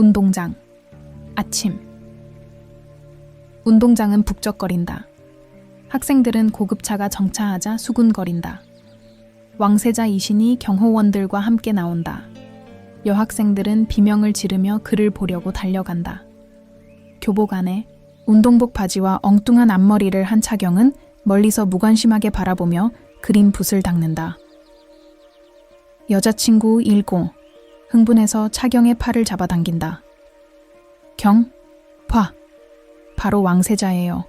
운동장. 아침. 운동장은 북적거린다. 학생들은 고급차가 정차하자 수군거린다. 왕세자 이신이 경호원들과 함께 나온다. 여학생들은 비명을 지르며 그를 보려고 달려간다. 교복 안에 운동복 바지와 엉뚱한 앞머리를 한 차경은 멀리서 무관심하게 바라보며 그린 붓을 닦는다. 여자친구 10. 흥분해서 차경의 팔을 잡아당긴다. 경, 봐. 바로 왕세자예요.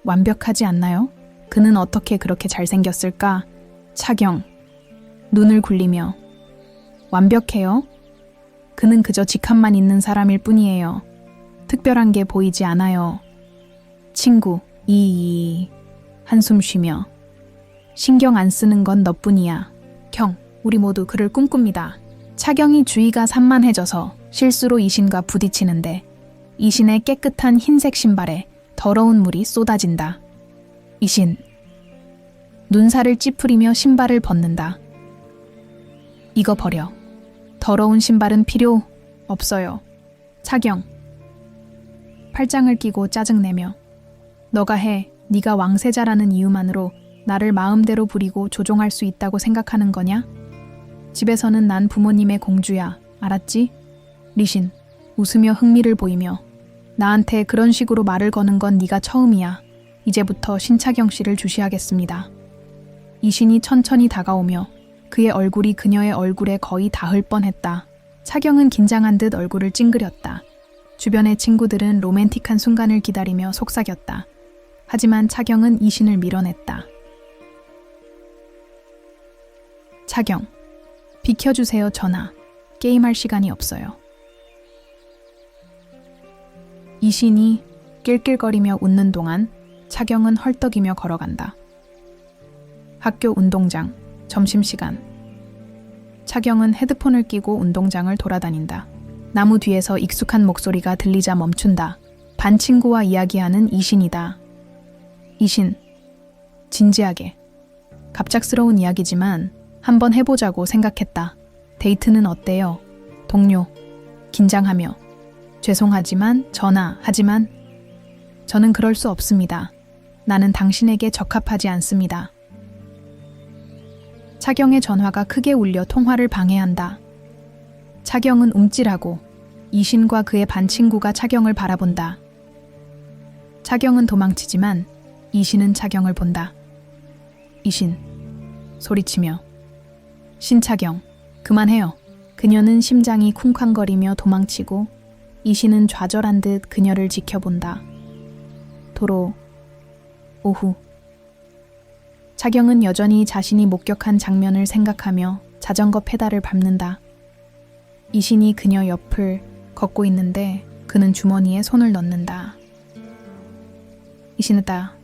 완벽하지 않나요? 그는 어떻게 그렇게 잘생겼을까? 차경, 눈을 굴리며. 완벽해요? 그는 그저 직함만 있는 사람일 뿐이에요. 특별한 게 보이지 않아요. 친구, 한숨 쉬며. 신경 안 쓰는 건 너뿐이야. 경, 우리 모두 그를 꿈꿉니다. 차경이 주의가 산만해져서 실수로 이신과 부딪히는데 이신의 깨끗한 흰색 신발에 더러운 물이 쏟아진다. 이신. 눈살을 찌푸리며 신발을 벗는다. 이거 버려. 더러운 신발은 필요 없어요. 차경. 팔짱을 끼고 짜증내며. 너가 해. 네가 왕세자라는 이유만으로 나를 마음대로 부리고 조종할 수 있다고 생각하는 거냐? 집에서는 난 부모님의 공주야. 알았지? 리신. 웃으며 흥미를 보이며. 나한테 그런 식으로 말을 거는 건 네가 처음이야. 이제부터 신차경 씨를 주시하겠습니다. 이신이 천천히 다가오며 그의 얼굴이 그녀의 얼굴에 거의 닿을 뻔했다. 차경은 긴장한 듯 얼굴을 찡그렸다. 주변의 친구들은 로맨틱한 순간을 기다리며 속삭였다. 하지만 차경은 이신을 밀어냈다. 차경, 비켜주세요 전하. 게임할 시간이 없어요. 이신이 낄낄거리며 웃는 동안 차경은 헐떡이며 걸어간다. 학교 운동장, 점심시간. 차경은 헤드폰을 끼고 운동장을 돌아다닌다. 나무 뒤에서 익숙한 목소리가 들리자 멈춘다. 반 친구와 이야기하는 이신이다. 이신, 진지하게. 갑작스러운 이야기지만 한번 해보자고 생각했다. 데이트는 어때요? 동료, 긴장하며. 죄송하지만 전하, 하지만 저는 그럴 수 없습니다. 나는 당신에게 적합하지 않습니다. 차경의 전화가 크게 울려 통화를 방해한다. 차경은 움찔하고 이신과 그의 반 친구가 차경을 바라본다. 차경은 도망치지만 이신은 차경을 본다. 이신, 소리치며. 신차경, 그만해요. 그녀는 심장이 쿵쾅거리며 도망치고 이신은 좌절한 듯 그녀를 지켜본다. 도로, 오후. 차경은 여전히 자신이 목격한 장면을 생각하며 자전거 페달을 밟는다. 이신이 그녀 옆을 걷고 있는데 그는 주머니에 손을 넣는다. 이신이다.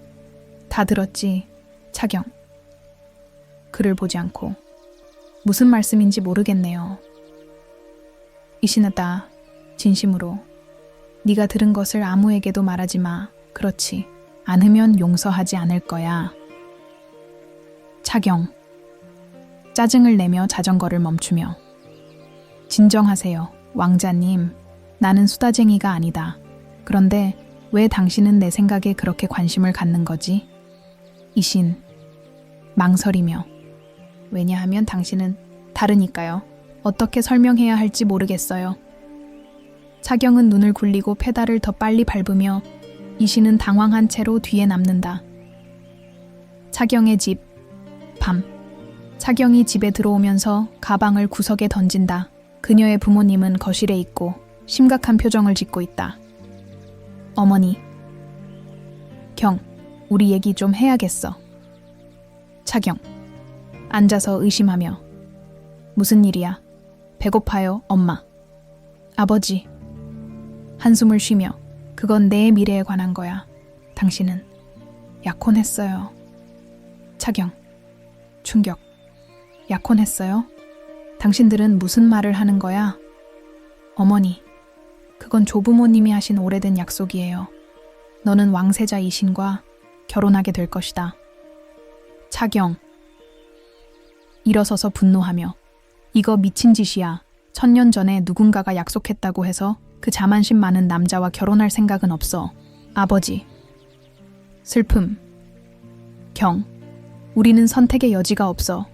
다 들었지, 차경. 그를 보지 않고. 무슨 말씀인지 모르겠네요. 이신이다. 진심으로. 네가 들은 것을 아무에게도 말하지 마. 그렇지 않으면 용서하지 않을 거야. 차경. 짜증을 내며 자전거를 멈추며. 진정하세요, 왕자님. 나는 수다쟁이가 아니다. 그런데 왜 당신은 내 생각에 그렇게 관심을 갖는 거지? 이신. 망설이며. 왜냐하면 당신은 다르니까요. 어떻게 설명해야 할지 모르겠어요. 차경은 눈을 굴리고 페달을 더 빨리 밟으며 이신은 당황한 채로 뒤에 남는다. 차경의 집. 밤. 차경이 집에 들어오면서 가방을 구석에 던진다. 그녀의 부모님은 거실에 있고 심각한 표정을 짓고 있다. 어머니. 경, 우리 얘기 좀 해야겠어. 차경. 앉아서 의심하며. 무슨 일이야? 배고파요, 엄마. 아버지. 한숨을 쉬며. 그건 내 미래에 관한 거야. 당신은 약혼했어요. 차경. 충격. 약혼했어요? 당신들은 무슨 말을 하는 거야? 어머니. 그건 조부모님이 하신 오래된 약속이에요. 너는 왕세자 이신과 결혼하게 될 것이다. 차경. 일어서서 분노하며. 이거 미친 짓이야. 1000년 전에 누군가가 약속했다고 해서 그 자만심 많은 남자와 결혼할 생각은 없어. 아버지. 슬픔. 경. 우리는 선택의 여지가 없어.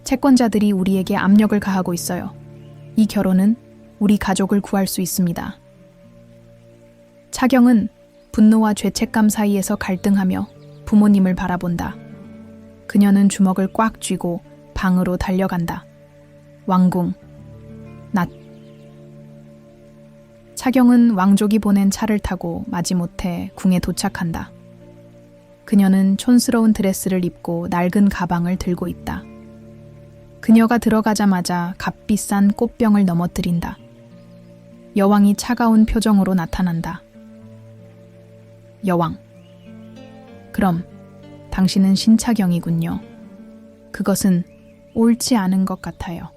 채권자들이 우리에게 압력을 가하고 있어요. 이 결혼은 우리 가족을 구할 수 있습니다. 차경은 분노와 죄책감 사이에서 갈등하며 부모님을 바라본다. 그녀는 주먹을 꽉 쥐고 방으로 달려간다. 왕궁. 낮. 차경은 왕족이 보낸 차를 타고 마지못해 궁에 도착한다. 그녀는 촌스러운 드레스를 입고 낡은 가방을 들고 있다. 그녀가 들어가자마자 값비싼 꽃병을 넘어뜨린다. 여왕이 차가운 표정으로 나타난다. 여왕. 그럼 당신은 신차경이군요. 그것은 옳지 않은 것 같아요.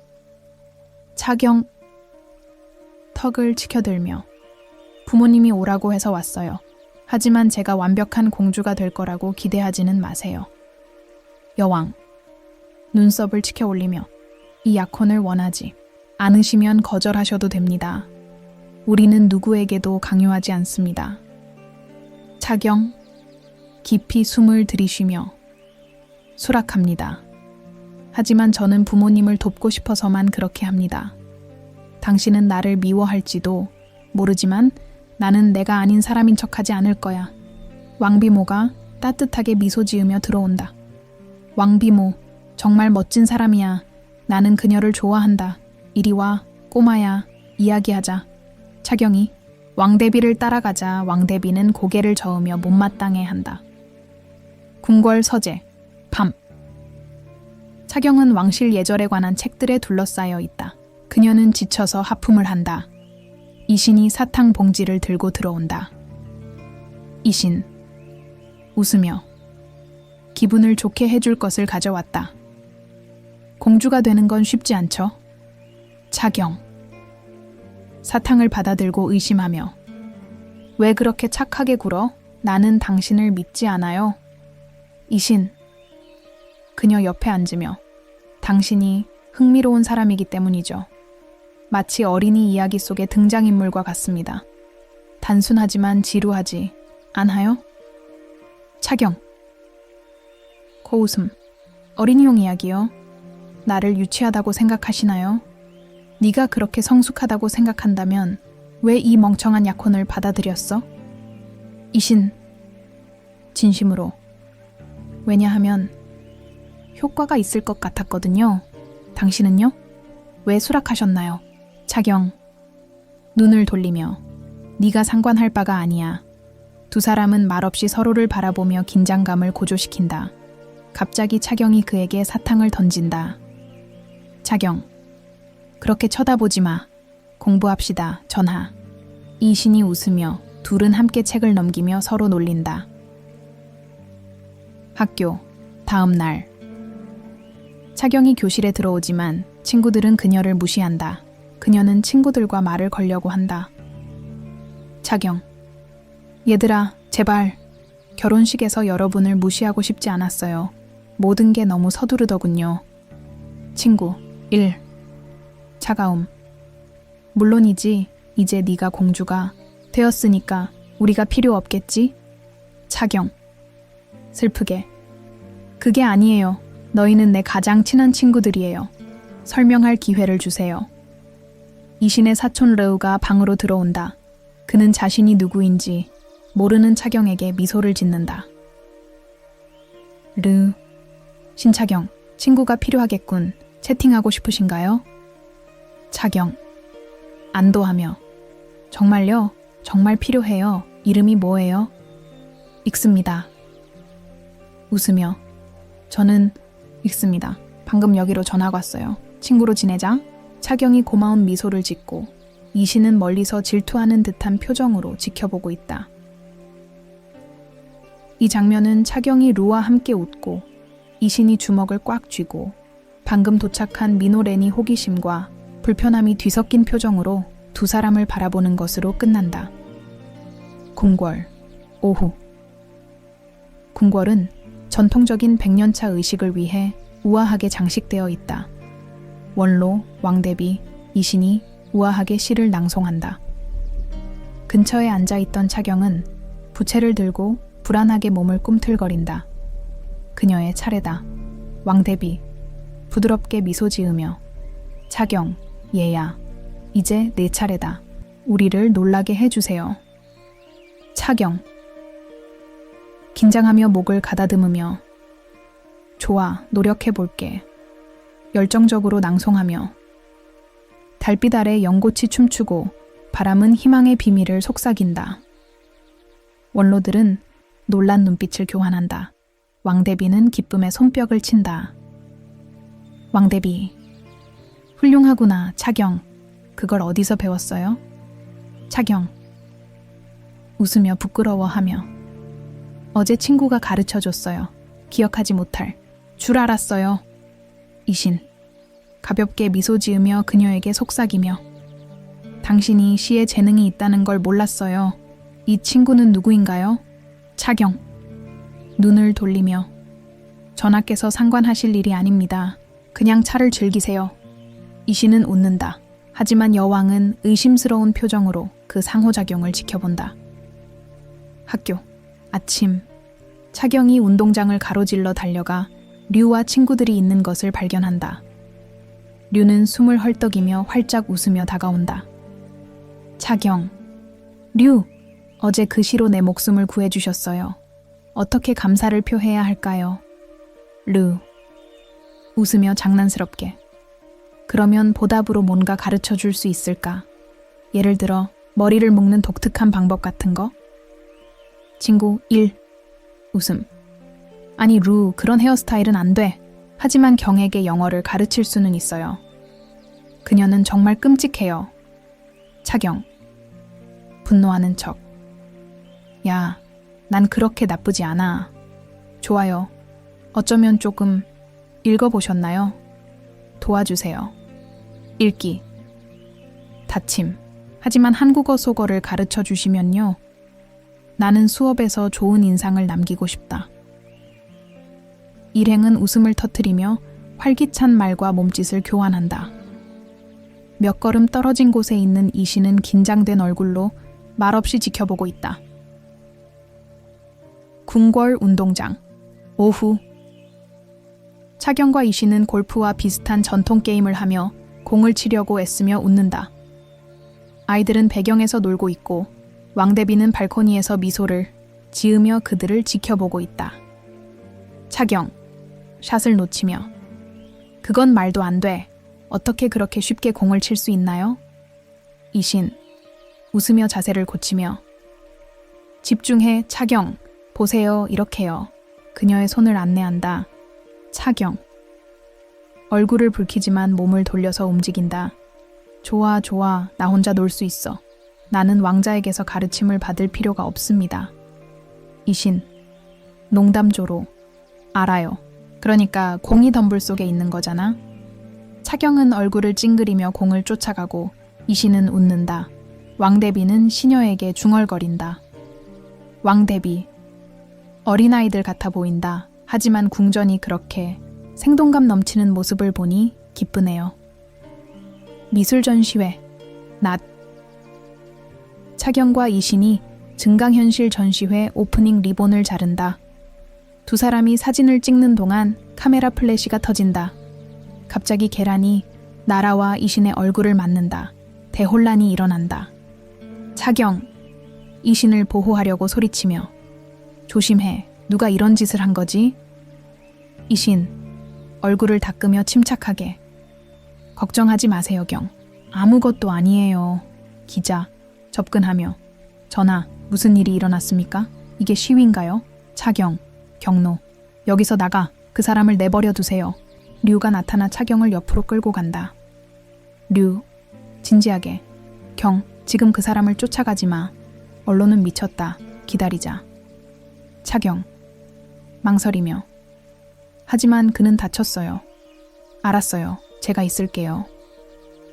차경. 턱을 치켜들며 부모님이 오라고 해서 왔어요. 하지만 제가 완벽한 공주가 될 거라고 기대하지는 마세요. 여왕. 눈썹을 치켜 올리며 이 약혼을 원하지 않으시면 거절하셔도 됩니다. 우리는 누구에게도 강요하지 않습니다. 차경. 깊이 숨을 들이쉬며 수락합니다. 하지만 저는 부모님을 돕고 싶어서만 그렇게 합니다. 당신은 나를 미워할지도 모르지만 나는 내가 아닌 사람인 척하지 않을 거야. 왕비모가 따뜻하게 미소 지으며 들어온다. 왕비모, 정말 멋진 사람이야. 나는 그녀를 좋아한다. 이리 와, 꼬마야. 이야기하자. 차경이. 왕대비를 따라가자 왕대비는 고개를 저으며 못마땅해 한다. 궁궐 서재. 밤. 차경은 왕실 예절에 관한 책들에 둘러싸여 있다. 그녀는 지쳐서 하품을 한다. 이신이 사탕 봉지를 들고 들어온다. 이신. 웃으며 기분을 좋게 해줄 것을 가져왔다. 공주가 되는 건 쉽지 않죠? 차경. 사탕을 받아들고 의심하며 왜 그렇게 착하게 굴어? 나는 당신을 믿지 않아요. 이신. 그녀 옆에 앉으며 당신이 흥미로운 사람이기 때문이죠. 마치 어린이 이야기 속의 등장인물과 같습니다. 단순하지만 지루하지 않아요? 차경. 코웃음. 어린이용 이야기요? 나를 유치하다고 생각하시나요? 네가 그렇게 성숙하다고 생각한다면 왜 이 멍청한 약혼을 받아들였어? 이신. 진심으로. 왜냐하면 효과가 있을 것 같았거든요. 당신은요? 왜 수락하셨나요? 차경. 눈을 돌리며 네가 상관할 바가 아니야. 두 사람은 말없이 서로를 바라보며 긴장감을 고조시킨다. 갑자기 차경이 그에게 사탕을 던진다. 차경. 그렇게 쳐다보지 마. 공부합시다. 전하. 이신이 웃으며 둘은 함께 책을 넘기며 서로 놀린다. 학교. 다음 날. 차경이 교실에 들어오지만 친구들은 그녀를 무시한다. 그녀는 친구들과 말을 걸려고 한다. 차경. 얘들아, 제발. 결혼식에서 여러분을 무시하고 싶지 않았어요. 모든 게 너무 서두르더군요. 친구. 1. 차가움. 물론이지. 이제 네가 공주가 되었으니까 우리가 필요 없겠지? 차경. 슬프게. 그게 아니에요. 너희는 내 가장 친한 친구들이에요. 설명할 기회를 주세요. 이신의 사촌 르우가 방으로 들어온다. 그는 자신이 누구인지 모르는 차경에게 미소를 짓는다. 르. 신차경. 친구가 필요하겠군. 채팅하고 싶으신가요? 차경. 안도하며. 정말요? 정말 필요해요. 이름이 뭐예요? 익습니다. 웃으며. 저는 익습니다. 방금 여기로 전화가 왔어요. 친구로 지내자. 차경이 고마운 미소를 짓고 이신은 멀리서 질투하는 듯한 표정으로 지켜보고 있다. 이 장면은 차경이 루와 함께 웃고 이신이 주먹을 꽉 쥐고 방금 도착한 미노렌이 호기심과 불편함이 뒤섞인 표정으로 두 사람을 바라보는 것으로 끝난다. 궁궐. 오후. 궁궐은 전통적인 백년차 의식을 위해 우아하게 장식되어 있다. 원로, 왕대비, 이신이 우아하게 시를 낭송한다. 근처에 앉아있던 차경은 부채를 들고 불안하게 몸을 꿈틀거린다. 그녀의 차례다. 왕대비 부드럽게 미소 지으며 차경, 얘야, 이제 내 차례다. 우리를 놀라게 해주세요. 차경 긴장하며 목을 가다듬으며 좋아, 노력해볼게. 열정적으로 낭송하며 달빛 아래 연꽃이 춤추고 바람은 희망의 비밀을 속삭인다. 원로들은 놀란 눈빛을 교환한다. 왕대비는 기쁨에 손뼉을 친다. 왕대비 훌륭하구나. 차경 그걸 어디서 배웠어요? 차경 웃으며 부끄러워하며 어제 친구가 가르쳐줬어요. 기억하지 못할 줄 알았어요. 이신 가볍게 미소 지으며 그녀에게 속삭이며 당신이 시에 재능이 있다는 걸 몰랐어요. 이 친구는 누구인가요? 차경 눈을 돌리며 전하께서 상관하실 일이 아닙니다. 그냥 차를 즐기세요. 이신은 웃는다. 하지만 여왕은 의심스러운 표정으로 그 상호작용을 지켜본다. 학교 아침 차경이 운동장을 가로질러 달려가 류와 친구들이 있는 것을 발견한다. 류는 숨을 헐떡이며 활짝 웃으며 다가온다. 차경, 류, 어제 그 시로 내 목숨을 구해주셨어요. 어떻게 감사를 표해야 할까요? 류, 웃으며 장난스럽게. 그러면 보답으로 뭔가 가르쳐 줄 수 있을까? 예를 들어 머리를 묶는 독특한 방법 같은 거? 친구 1. 웃음. 아니 루, 그런 헤어스타일은 안 돼. 하지만 경에게 영어를 가르칠 수는 있어요. 그녀는 정말 끔찍해요. 차경. 분노하는 척. 야, 난 그렇게 나쁘지 않아. 좋아요. 어쩌면 조금 읽어보셨나요? 도와주세요. 읽기. 다침. 하지만 한국어 속어를 가르쳐 주시면요. 나는 수업에서 좋은 인상을 남기고 싶다. 일행은 웃음을 터뜨리며 활기찬 말과 몸짓을 교환한다. 몇 걸음 떨어진 곳에 있는 이신은 긴장된 얼굴로 말없이 지켜보고 있다. 궁궐 운동장. 오후. 차경과 이신은 골프와 비슷한 전통 게임을 하며 공을 치려고 애쓰며 웃는다. 아이들은 배경에서 놀고 있고 왕대비는 발코니에서 미소를 지으며 그들을 지켜보고 있다. 차경, 샷을 놓치며 그건 말도 안 돼. 어떻게 그렇게 쉽게 공을 칠 수 있나요? 이신, 웃으며 자세를 고치며 집중해. 차경, 보세요. 이렇게요. 그녀의 손을 안내한다. 차경, 얼굴을 붉히지만 몸을 돌려서 움직인다. 좋아, 좋아. 나 혼자 놀 수 있어. 나는 왕자에게서 가르침을 받을 필요가 없습니다. 이신, 농담조로. 알아요. 그러니까 공이 덤불 속에 있는 거잖아. 차경은 얼굴을 찡그리며 공을 쫓아가고 이신은 웃는다. 왕대비는 시녀에게 중얼거린다. 왕대비, 어린아이들 같아 보인다. 하지만 궁전이 그렇게 생동감 넘치는 모습을 보니 기쁘네요. 미술 전시회, 낮. 차경과 이신이 증강현실 전시회 오프닝 리본을 자른다. 두 사람이 사진을 찍는 동안 카메라 플래시가 터진다. 갑자기 계란이 나라와 이신의 얼굴을 맞는다. 대혼란이 일어난다. 차경, 이신을 보호하려고 소리치며 조심해. 누가 이런 짓을 한 거지? 이신, 얼굴을 닦으며 침착하게. 걱정하지 마세요, 경. 아무것도 아니에요. 기자, 접근하며. 전하, 무슨 일이 일어났습니까? 이게 시위인가요? 차경, 경로. 여기서 나가. 그 사람을 내버려 두세요. 류가 나타나 차경을 옆으로 끌고 간다. 류, 진지하게. 경, 지금 그 사람을 쫓아가지 마. 언론은 미쳤다. 기다리자. 차경, 망설이며. 하지만 그는 다쳤어요. 알았어요. 제가 있을게요.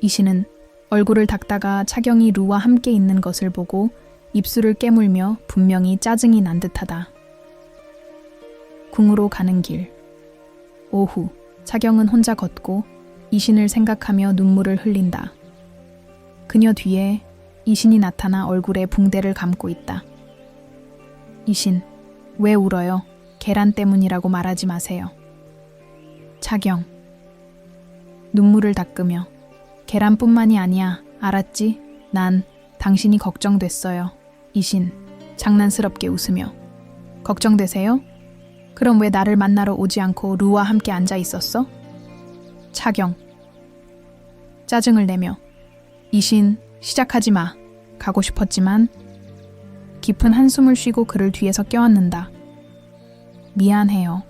이신은 얼굴을 닦다가 차경이 류와 함께 있는 것을 보고 입술을 깨물며 분명히 짜증이 난 듯하다. 궁으로 가는 길. 오후, 차경은 혼자 걷고 이신을 생각하며 눈물을 흘린다. 그녀 뒤에 이신이 나타나 얼굴에 붕대를 감고 있다. 이신, 왜 울어요? 계란 때문이라고 말하지 마세요. 차경, 눈물을 닦으며 계란뿐만이 아니야. 알았지? 난 당신이 걱정됐어요. 이신, 장난스럽게 웃으며. 걱정되세요? 그럼 왜 나를 만나러 오지 않고 루와 함께 앉아 있었어? 차경, 짜증을 내며. 이신, 시작하지 마. 가고 싶었지만. 깊은 한숨을 쉬고 그를 뒤에서 껴안는다. 미안해요.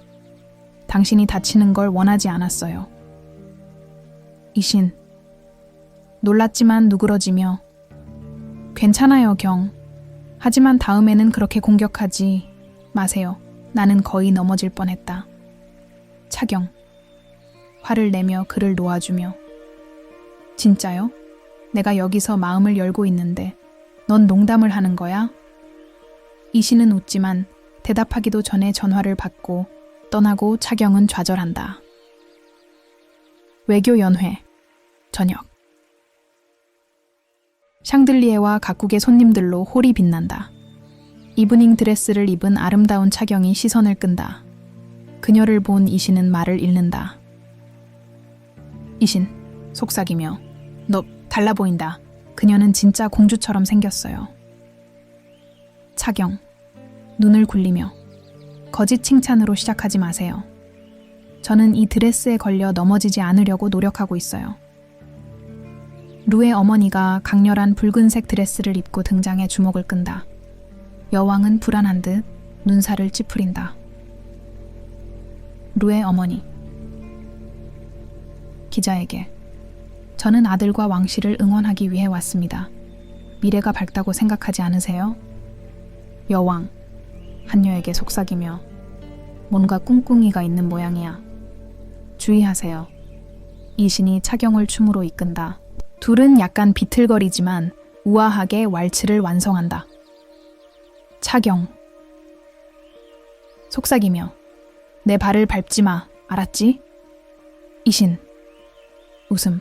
당신이 다치는 걸 원하지 않았어요. 이신, 놀랐지만 누그러지며. 괜찮아요, 경. 하지만 다음에는 그렇게 공격하지 마세요. 나는 거의 넘어질 뻔했다. 차경, 화를 내며 그를 놓아주며. 진짜요? 내가 여기서 마음을 열고 있는데 넌 농담을 하는 거야? 이신은 웃지만 대답하기도 전에 전화를 받고 떠나고 차경은 좌절한다. 외교연회 저녁. 샹들리에와 각국의 손님들로 홀이 빛난다. 이브닝 드레스를 입은 아름다운 차경이 시선을 끈다. 그녀를 본 이신은 말을 잃는다. 이신, 속삭이며. 너 달라 보인다. 그녀는 진짜 공주처럼 생겼어요. 차경, 눈을 굴리며. 거짓 칭찬으로 시작하지 마세요. 저는 이 드레스에 걸려 넘어지지 않으려고 노력하고 있어요. 루의 어머니가 강렬한 붉은색 드레스를 입고 등장해 주목을 끈다. 여왕은 불안한 듯 눈살을 찌푸린다. 루의 어머니. 기자에게. 저는 아들과 왕실을 응원하기 위해 왔습니다. 미래가 밝다고 생각하지 않으세요? 여왕. 한여에게 속삭이며. 뭔가 꿍꿍이가 있는 모양이야. 주의하세요. 이신이 차경을 춤으로 이끈다. 둘은 약간 비틀거리지만 우아하게 왈츠를 완성한다. 차경. 속삭이며. 내 발을 밟지 마. 알았지? 이신. 웃음.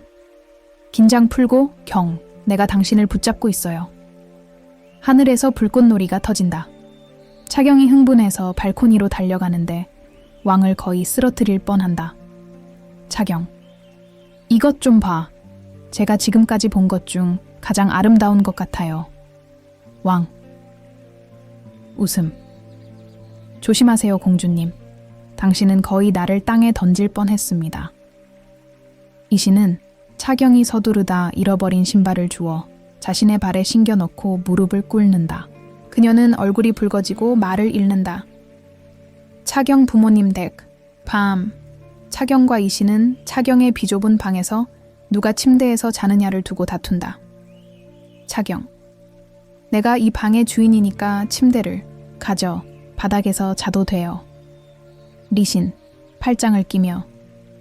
긴장 풀고. 경. 내가 당신을 붙잡고 있어요. 하늘에서 불꽃놀이가 터진다. 차경이 흥분해서 발코니로 달려가는데 왕을 거의 쓰러뜨릴 뻔한다. 차경. 이것 좀 봐. 제가 지금까지 본 것 중 가장 아름다운 것 같아요. 왕. 웃음. 조심하세요, 공주님. 당신은 거의 나를 땅에 던질 뻔했습니다. 이신은 차경이 서두르다 잃어버린 신발을 주워 자신의 발에 신겨 넣고 무릎을 꿇는다. 그녀는 얼굴이 붉어지고 말을 잃는다. 차경 부모님 댁. 밤. 차경과 이신은 차경의 비좁은 방에서 누가 침대에서 자느냐를 두고 다툰다. 차경. 내가 이 방의 주인이니까 침대를 가져. 바닥에서 자도 돼요. 리신. 팔짱을 끼며.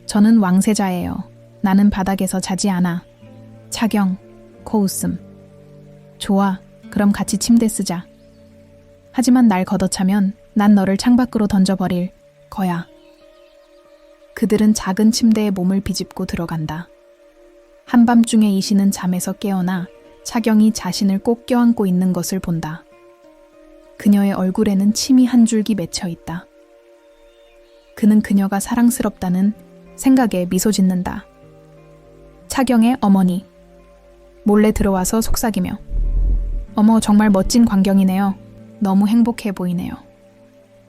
저는 왕세자예요. 나는 바닥에서 자지 않아. 차경. 코웃음. 좋아. 그럼 같이 침대 쓰자. 하지만 날 걷어차면 난 너를 창밖으로 던져버릴 거야. 그들은 작은 침대에 몸을 비집고 들어간다. 한밤중에 이신은 잠에서 깨어나 차경이 자신을 꼭 껴안고 있는 것을 본다. 그녀의 얼굴에는 침이 한 줄기 맺혀 있다. 그는 그녀가 사랑스럽다는 생각에 미소 짓는다. 차경의 어머니. 몰래 들어와서 속삭이며. 어머, 정말 멋진 광경이네요. 너무 행복해 보이네요.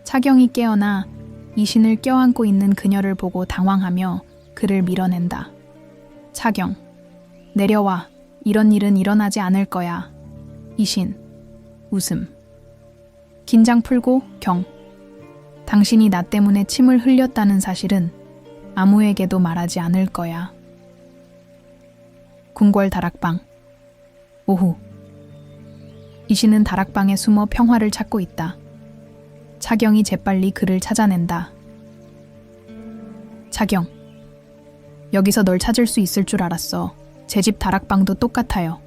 차경이 깨어나 이신을 껴안고 있는 그녀를 보고 당황하며 그를 밀어낸다. 차경. 내려와. 이런 일은 일어나지 않을 거야. 이신. 웃음. 긴장 풀고. 경. 당신이 나 때문에 침을 흘렸다는 사실은 아무에게도 말하지 않을 거야. 궁궐 다락방. 오후. 이신은 다락방에 숨어 평화를 찾고 있다. 차경이 재빨리 그를 찾아낸다. 차경. 여기서 널 찾을 수 있을 줄 알았어. 제 집 다락방도 똑같아요.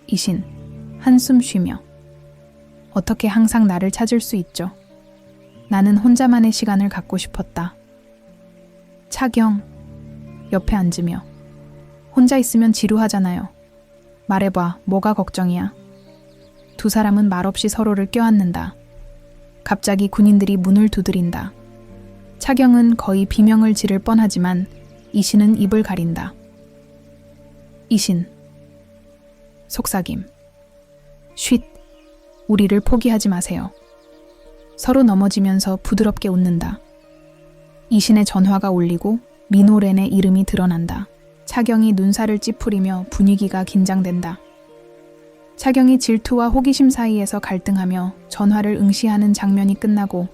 이신. 한숨 쉬며. 어떻게 항상 나를 찾을 수 있죠? 나는 혼자만의 시간을 갖고 싶었다. 차경. 옆에 앉으며. 혼자 있으면 지루하잖아요. 말해봐, 뭐가 걱정이야? 두 사람은 말없이 서로를 껴안는다. 갑자기 군인들이 문을 두드린다. 차경은 거의 비명을 지를 뻔하지만 이신은 입을 가린다. 이신. 속삭임. 쉿. 우리를 포기하지 마세요. 서로 넘어지면서 부드럽게 웃는다. 이신의 전화가 울리고 민호렌의 이름이 드러난다. 차경이 눈살을 찌푸리며 분위기가 긴장된다. 차경이 질투와 호기심 사이에서 갈등하며 전화를 응시하는 장면이 끝나고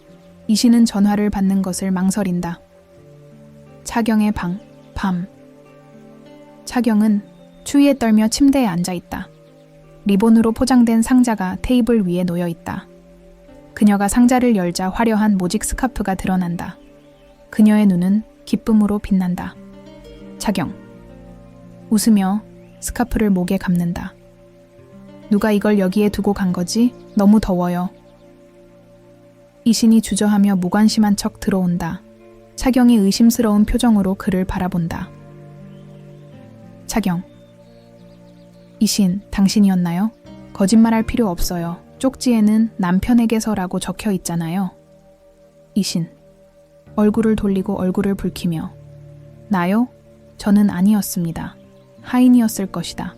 이신은 전화를 받는 것을 망설인다. 차경의 방, 밤. 차경은 추위에 떨며 침대에 앉아있다. 리본으로 포장된 상자가 테이블 위에 놓여있다. 그녀가 상자를 열자 화려한 모직 스카프가 드러난다. 그녀의 눈은 기쁨으로 빛난다. 차경. 웃으며 스카프를 목에 감는다. 누가 이걸 여기에 두고 간 거지? 너무 더워요. 이신이 주저하며 무관심한 척 들어온다. 차경이 의심스러운 표정으로 그를 바라본다. 차경. 이신, 당신이었나요? 거짓말할 필요 없어요. 쪽지에는 남편에게서라고 적혀 있잖아요. 이신. 얼굴을 돌리고 얼굴을 붉히며. 나요? 저는 아니었습니다. 하인이었을 것이다.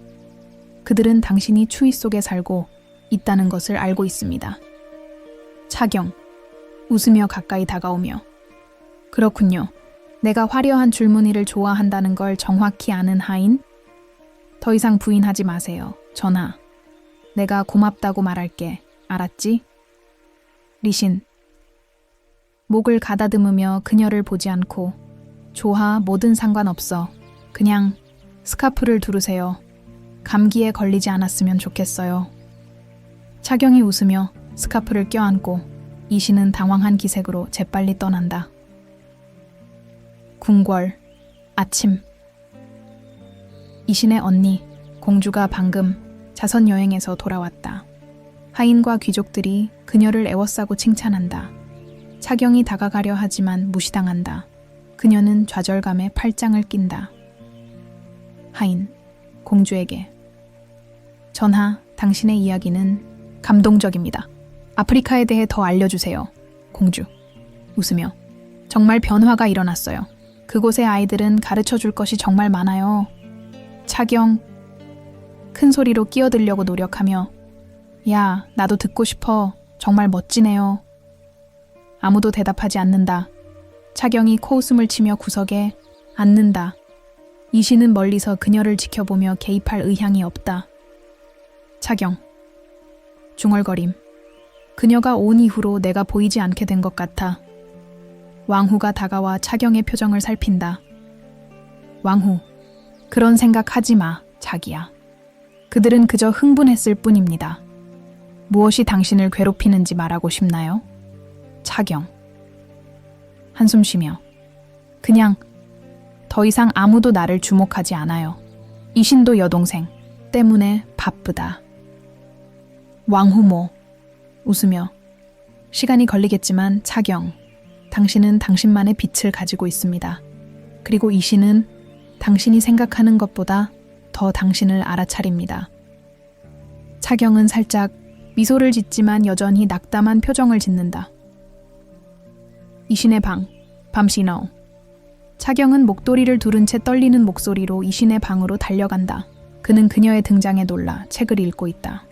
그들은 당신이 추위 속에 살고 있다는 것을 알고 있습니다. 차경. 웃으며 가까이 다가오며. 그렇군요. 내가 화려한 줄무늬를 좋아한다는 걸 정확히 아는 하인? 더 이상 부인하지 마세요. 전하. 내가 고맙다고 말할게. 알았지? 리신. 목을 가다듬으며 그녀를 보지 않고. 좋아, 뭐든 상관없어. 그냥 스카프를 두르세요. 감기에 걸리지 않았으면 좋겠어요. 차경이 웃으며 스카프를 껴안고 이신은 당황한 기색으로 재빨리 떠난다. 궁궐. 아침. 이신의 언니, 공주가 방금 자선 여행에서 돌아왔다. 하인과 귀족들이 그녀를 애워싸고 칭찬한다. 차경이 다가가려 하지만 무시당한다. 그녀는 좌절감에 팔짱을 낀다. 하인, 공주에게. 전하, 당신의 이야기는 감동적입니다. 아프리카에 대해 더 알려주세요. 공주. 웃으며. 정말 변화가 일어났어요. 그곳의 아이들은 가르쳐줄 것이 정말 많아요. 차경. 큰 소리로 끼어들려고 노력하며. 야, 나도 듣고 싶어. 정말 멋지네요. 아무도 대답하지 않는다. 차경이 코웃음을 치며 구석에 앉는다. 이신은 멀리서 그녀를 지켜보며 개입할 의향이 없다. 차경. 중얼거림. 그녀가 온 이후로 내가 보이지 않게 된 것 같아. 왕후가 다가와 차경의 표정을 살핀다. 왕후. 그런 생각 하지 마, 자기야. 그들은 그저 흥분했을 뿐입니다. 무엇이 당신을 괴롭히는지 말하고 싶나요? 차경. 한숨 쉬며. 그냥 더 이상 아무도 나를 주목하지 않아요. 이신도 여동생 때문에 바쁘다. 왕후모. 웃으며. 시간이 걸리겠지만 차경, 당신은 당신만의 빛을 가지고 있습니다. 그리고 이신은 당신이 생각하는 것보다 더 당신을 알아차립니다. 차경은 살짝 미소를 짓지만 여전히 낙담한 표정을 짓는다. 이신의 방, 밤시너. 차경은 목도리를 두른 채 떨리는 목소리로 이신의 방으로 달려간다. 그는 그녀의 등장에 놀라 책을 읽고 있다.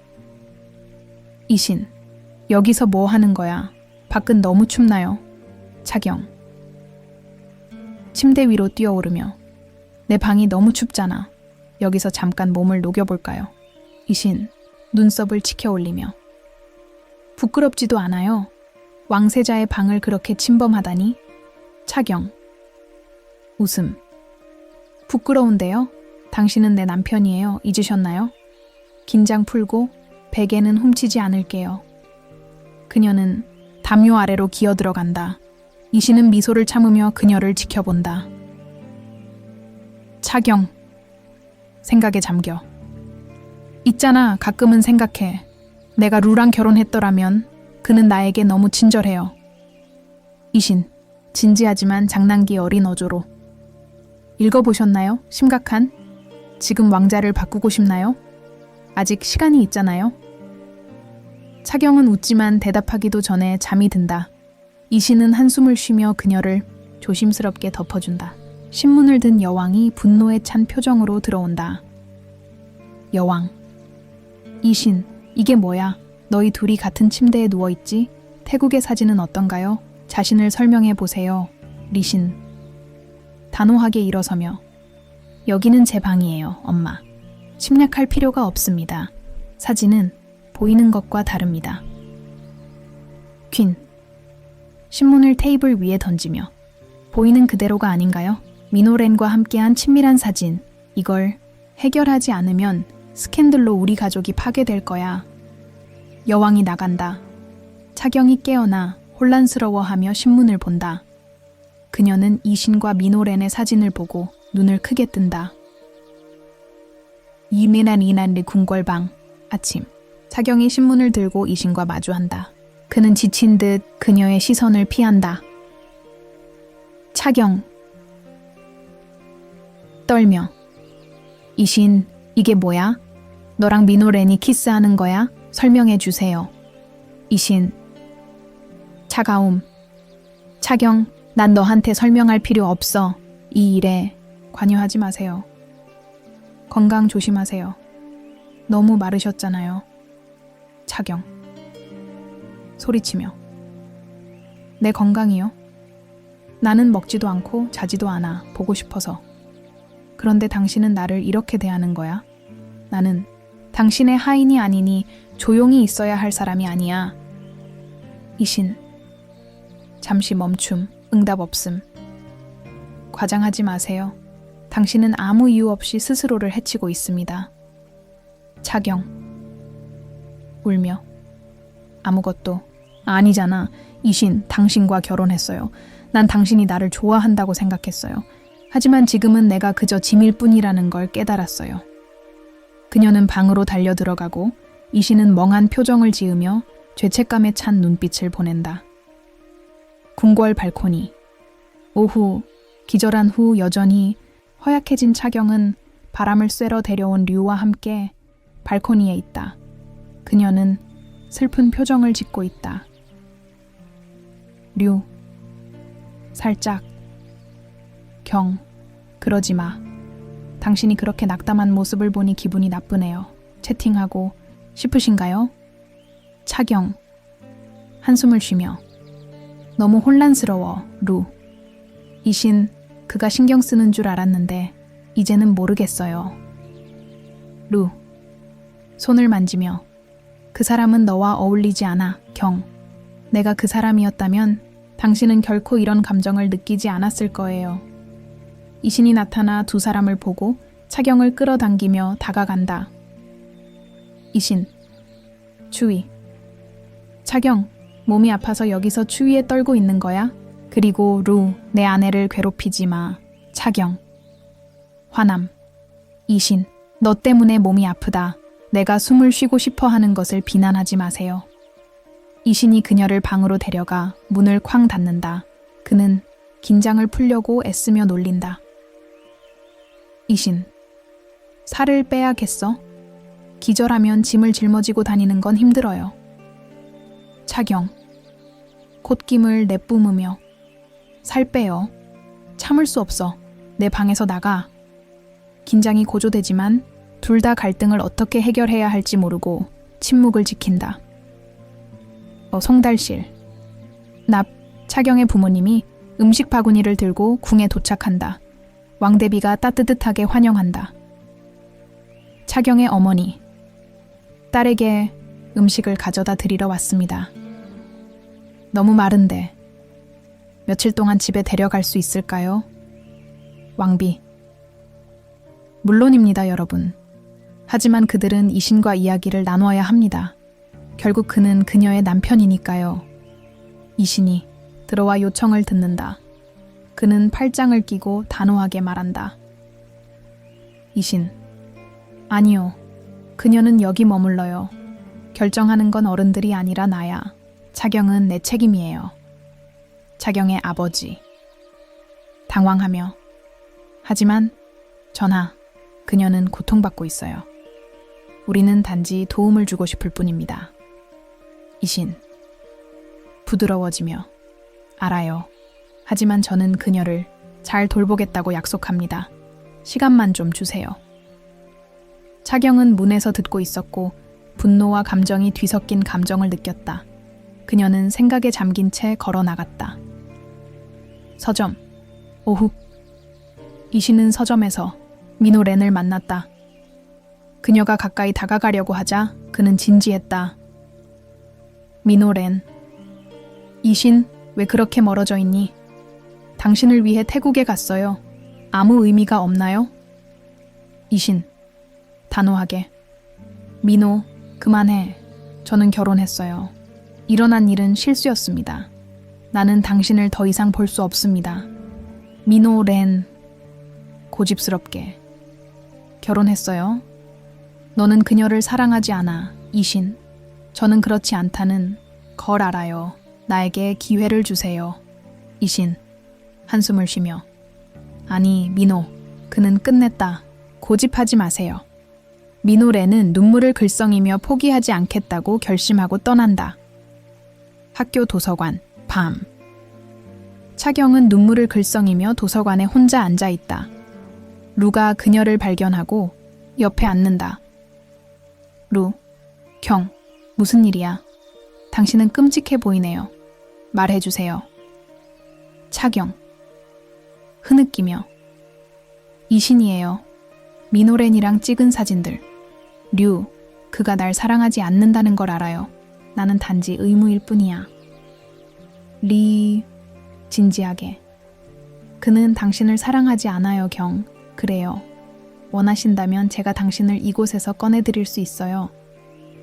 이신, 여기서 뭐 하는 거야? 밖은 너무 춥나요? 차경. 침대 위로 뛰어오르며. 내 방이 너무 춥잖아. 여기서 잠깐 몸을 녹여볼까요? 이신, 눈썹을 치켜 올리며. 부끄럽지도 않아요. 왕세자의 방을 그렇게 침범하다니. 차경. 웃음. 부끄러운데요? 당신은 내 남편이에요. 잊으셨나요? 긴장 풀고 베개는 훔치지 않을게요. 그녀는 담요 아래로 기어 들어간다. 이신은 미소를 참으며 그녀를 지켜본다. 차경. 생각에 잠겨. 있잖아, 가끔은 생각해. 내가 루랑 결혼했더라면 그는 나에게 너무 친절해요. 이신. 진지하지만 장난기 어린 어조로. 읽어보셨나요? 심각한? 지금 왕자를 바꾸고 싶나요? 아직 시간이 있잖아요. 차경은 웃지만 대답하기도 전에 잠이 든다. 이신은 한숨을 쉬며 그녀를 조심스럽게 덮어준다. 신문을 든 여왕이 분노에 찬 표정으로 들어온다. 여왕. 이신, 이게 뭐야? 너희 둘이 같은 침대에 누워있지? 태국의 사진은 어떤가요? 자신을 설명해 보세요. 리신. 단호하게 일어서며. 여기는 제 방이에요, 엄마. 침략할 필요가 없습니다. 사진은 보이는 것과 다릅니다. 퀸. 신문을 테이블 위에 던지며. 보이는 그대로가 아닌가요? 미노렌과 함께한 친밀한 사진. 이걸 해결하지 않으면 스캔들로 우리 가족이 파괴될 거야. 여왕이 나간다. 차경이 깨어나 혼란스러워하며 신문을 본다. 그녀는 이신과 미노렌의 사진을 보고 눈을 크게 뜬다. 이민한 이난리 궁궐방. 아침. 차경이 신문을 들고 이신과 마주한다. 그는 지친 듯 그녀의 시선을 피한다. 차경. 떨며. 이신, 이게 뭐야? 너랑 미노렌이 키스하는 거야? 설명해 주세요. 이신. 차가움. 차경, 난 너한테 설명할 필요 없어. 이 일에 관여하지 마세요. 건강 조심하세요. 너무 마르셨잖아요. 차경. 소리치며. 내 건강이요? 나는 먹지도 않고 자지도 않아. 보고 싶어서. 그런데 당신은 나를 이렇게 대하는 거야? 나는 당신의 하인이 아니니 조용히 있어야 할 사람이 아니야. 이신. 잠시 멈춤. 응답 없음. 과장하지 마세요. 당신은 아무 이유 없이 스스로를 해치고 있습니다. 차경. 울며. 아무것도 아니잖아. 이신, 당신과 결혼했어요. 난 당신이 나를 좋아한다고 생각했어요. 하지만 지금은 내가 그저 짐일 뿐이라는 걸 깨달았어요. 그녀는 방으로 달려 들어가고 이신은 멍한 표정을 지으며 죄책감에 찬 눈빛을 보낸다. 궁궐 발코니. 오후, 기절한 후 여전히 허약해진 차경은 바람을 쐬러 데려온 류와 함께 발코니에 있다. 그녀는 슬픈 표정을 짓고 있다. 류. 살짝. 경. 그러지 마. 당신이 그렇게 낙담한 모습을 보니 기분이 나쁘네요. 채팅하고 싶으신가요? 차경. 한숨을 쉬며. 너무 혼란스러워, 루. 이신, 그가 신경 쓰는 줄 알았는데 이제는 모르겠어요. 루. 손을 만지며. 그 사람은 너와 어울리지 않아, 경. 내가 그 사람이었다면 당신은 결코 이런 감정을 느끼지 않았을 거예요. 이신이 나타나 두 사람을 보고 차경을 끌어당기며 다가간다. 이신. 추위. 차경, 몸이 아파서 여기서 추위에 떨고 있는 거야? 그리고 루, 내 아내를 괴롭히지 마. 차경. 화남. 이신, 너 때문에 몸이 아프다. 내가 숨을 쉬고 싶어 하는 것을 비난하지 마세요. 이신이 그녀를 방으로 데려가 문을 쾅 닫는다. 그는 긴장을 풀려고 애쓰며 놀린다. 이신. 살을 빼야겠어? 기절하면 짐을 짊어지고 다니는 건 힘들어요. 차경. 콧김을 내뿜으며. 살 빼요. 참을 수 없어. 내 방에서 나가. 긴장이 고조되지만 둘 다 갈등을 어떻게 해결해야 할지 모르고 침묵을 지킨다. 송달실. 납. 차경의 부모님이 음식 바구니를 들고 궁에 도착한다. 왕대비가 따뜻하게 환영한다. 차경의 어머니. 딸에게 음식을 가져다 드리러 왔습니다. 너무 마른데 며칠 동안 집에 데려갈 수 있을까요? 왕비. 물론입니다, 여러분. 하지만 그들은 이신과 이야기를 나눠야 합니다. 결국 그는 그녀의 남편이니까요. 이신이 들어와 요청을 듣는다. 그는 팔짱을 끼고 단호하게 말한다. 이신. 아니요. 그녀는 여기 머물러요. 결정하는 건 어른들이 아니라 나야. 차경은 내 책임이에요. 차경의 아버지. 당황하며. 하지만 전하, 그녀는 고통받고 있어요. 우리는 단지 도움을 주고 싶을 뿐입니다. 이신. 부드러워지며. 알아요. 하지만 저는 그녀를 잘 돌보겠다고 약속합니다. 시간만 좀 주세요. 차경은 문에서 듣고 있었고 분노와 감정이 뒤섞인 감정을 느꼈다. 그녀는 생각에 잠긴 채 걸어 나갔다. 서점. 오후. 이신은 서점에서 민호렌을 만났다. 그녀가 가까이 다가가려고 하자 그는 진지했다. 민호렌. 이신, 왜 그렇게 멀어져 있니? 당신을 위해 태국에 갔어요. 아무 의미가 없나요? 이신. 단호하게. 민호, 그만해. 저는 결혼했어요. 일어난 일은 실수였습니다. 나는 당신을 더 이상 볼 수 없습니다. 민호렌. 고집스럽게. 결혼했어요? 너는 그녀를 사랑하지 않아, 이신. 저는 그렇지 않다는 걸 알아요. 나에게 기회를 주세요. 이신. 한숨을 쉬며. 아니, 민호. 그는 끝냈다. 고집하지 마세요. 민호렌은 눈물을 글썽이며 포기하지 않겠다고 결심하고 떠난다. 학교 도서관. 밤. 차경은 눈물을 글썽이며 도서관에 혼자 앉아 있다. 루가 그녀를 발견하고 옆에 앉는다. 루, 경, 무슨 일이야? 당신은 끔찍해 보이네요. 말해주세요. 차경. 흐느끼며. 이신이에요. 민호렌이랑 찍은 사진들. 류, 그가 날 사랑하지 않는다는 걸 알아요. 나는 단지 의무일 뿐이야. 리, 진지하게. 그는 당신을 사랑하지 않아요, 경. 그래요. 원하신다면 제가 당신을 이곳에서 꺼내드릴 수 있어요.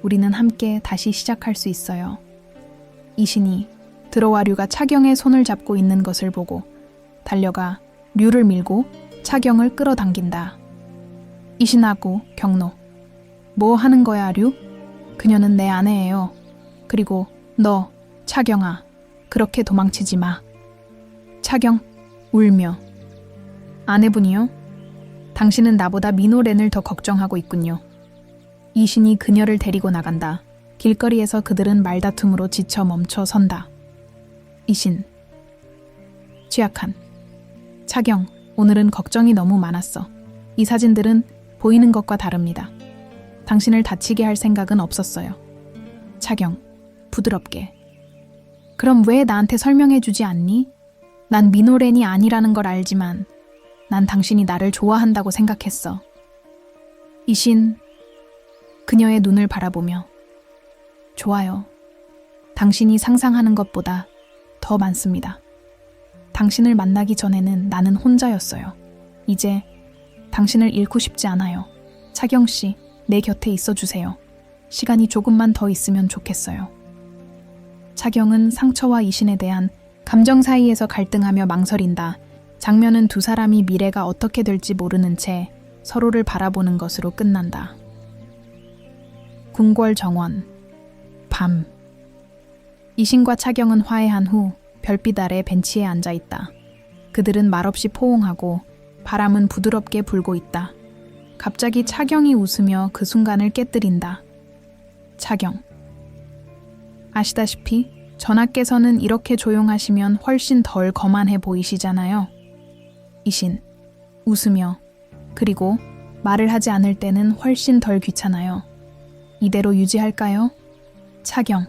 우리는 함께 다시 시작할 수 있어요. 이신이 들어와 류가 차경의 손을 잡고 있는 것을 보고 달려가 류를 밀고 차경을 끌어당긴다. 이신하고 경로. 뭐 하는 거야, 류? 그녀는 내 아내예요. 그리고 너, 차경아, 그렇게 도망치지 마. 차경, 울며. 아내분이요? 당신은 나보다 민호렌을 더 걱정하고 있군요. 이신이 그녀를 데리고 나간다. 길거리에서 그들은 말다툼으로 지쳐 멈춰 선다. 이신. 취약한. 차경, 오늘은 걱정이 너무 많았어. 이 사진들은 보이는 것과 다릅니다. 당신을 다치게 할 생각은 없었어요. 차경, 부드럽게. 그럼 왜 나한테 설명해 주지 않니? 난 민호렌이 아니라는 걸 알지만 난 당신이 나를 좋아한다고 생각했어. 이신. 그녀의 눈을 바라보며. 좋아요. 당신이 상상하는 것보다 더 많습니다. 당신을 만나기 전에는 나는 혼자였어요. 이제 당신을 잃고 싶지 않아요. 차경 씨, 내 곁에 있어 주세요. 시간이 조금만 더 있으면 좋겠어요. 차경은 상처와 이신에 대한 감정 사이에서 갈등하며 망설인다. 장면은 두 사람이 미래가 어떻게 될지 모르는 채 서로를 바라보는 것으로 끝난다. 궁궐 정원. 밤. 이신과 차경은 화해한 후 별빛 아래 벤치에 앉아 있다. 그들은 말없이 포옹하고 바람은 부드럽게 불고 있다. 갑자기 차경이 웃으며 그 순간을 깨뜨린다. 차경. 아시다시피 전하께서는 이렇게 조용하시면 훨씬 덜 거만해 보이시잖아요. 이신. 웃으며. 그리고 말을 하지 않을 때는 훨씬 덜 귀찮아요. 이대로 유지할까요? 차경.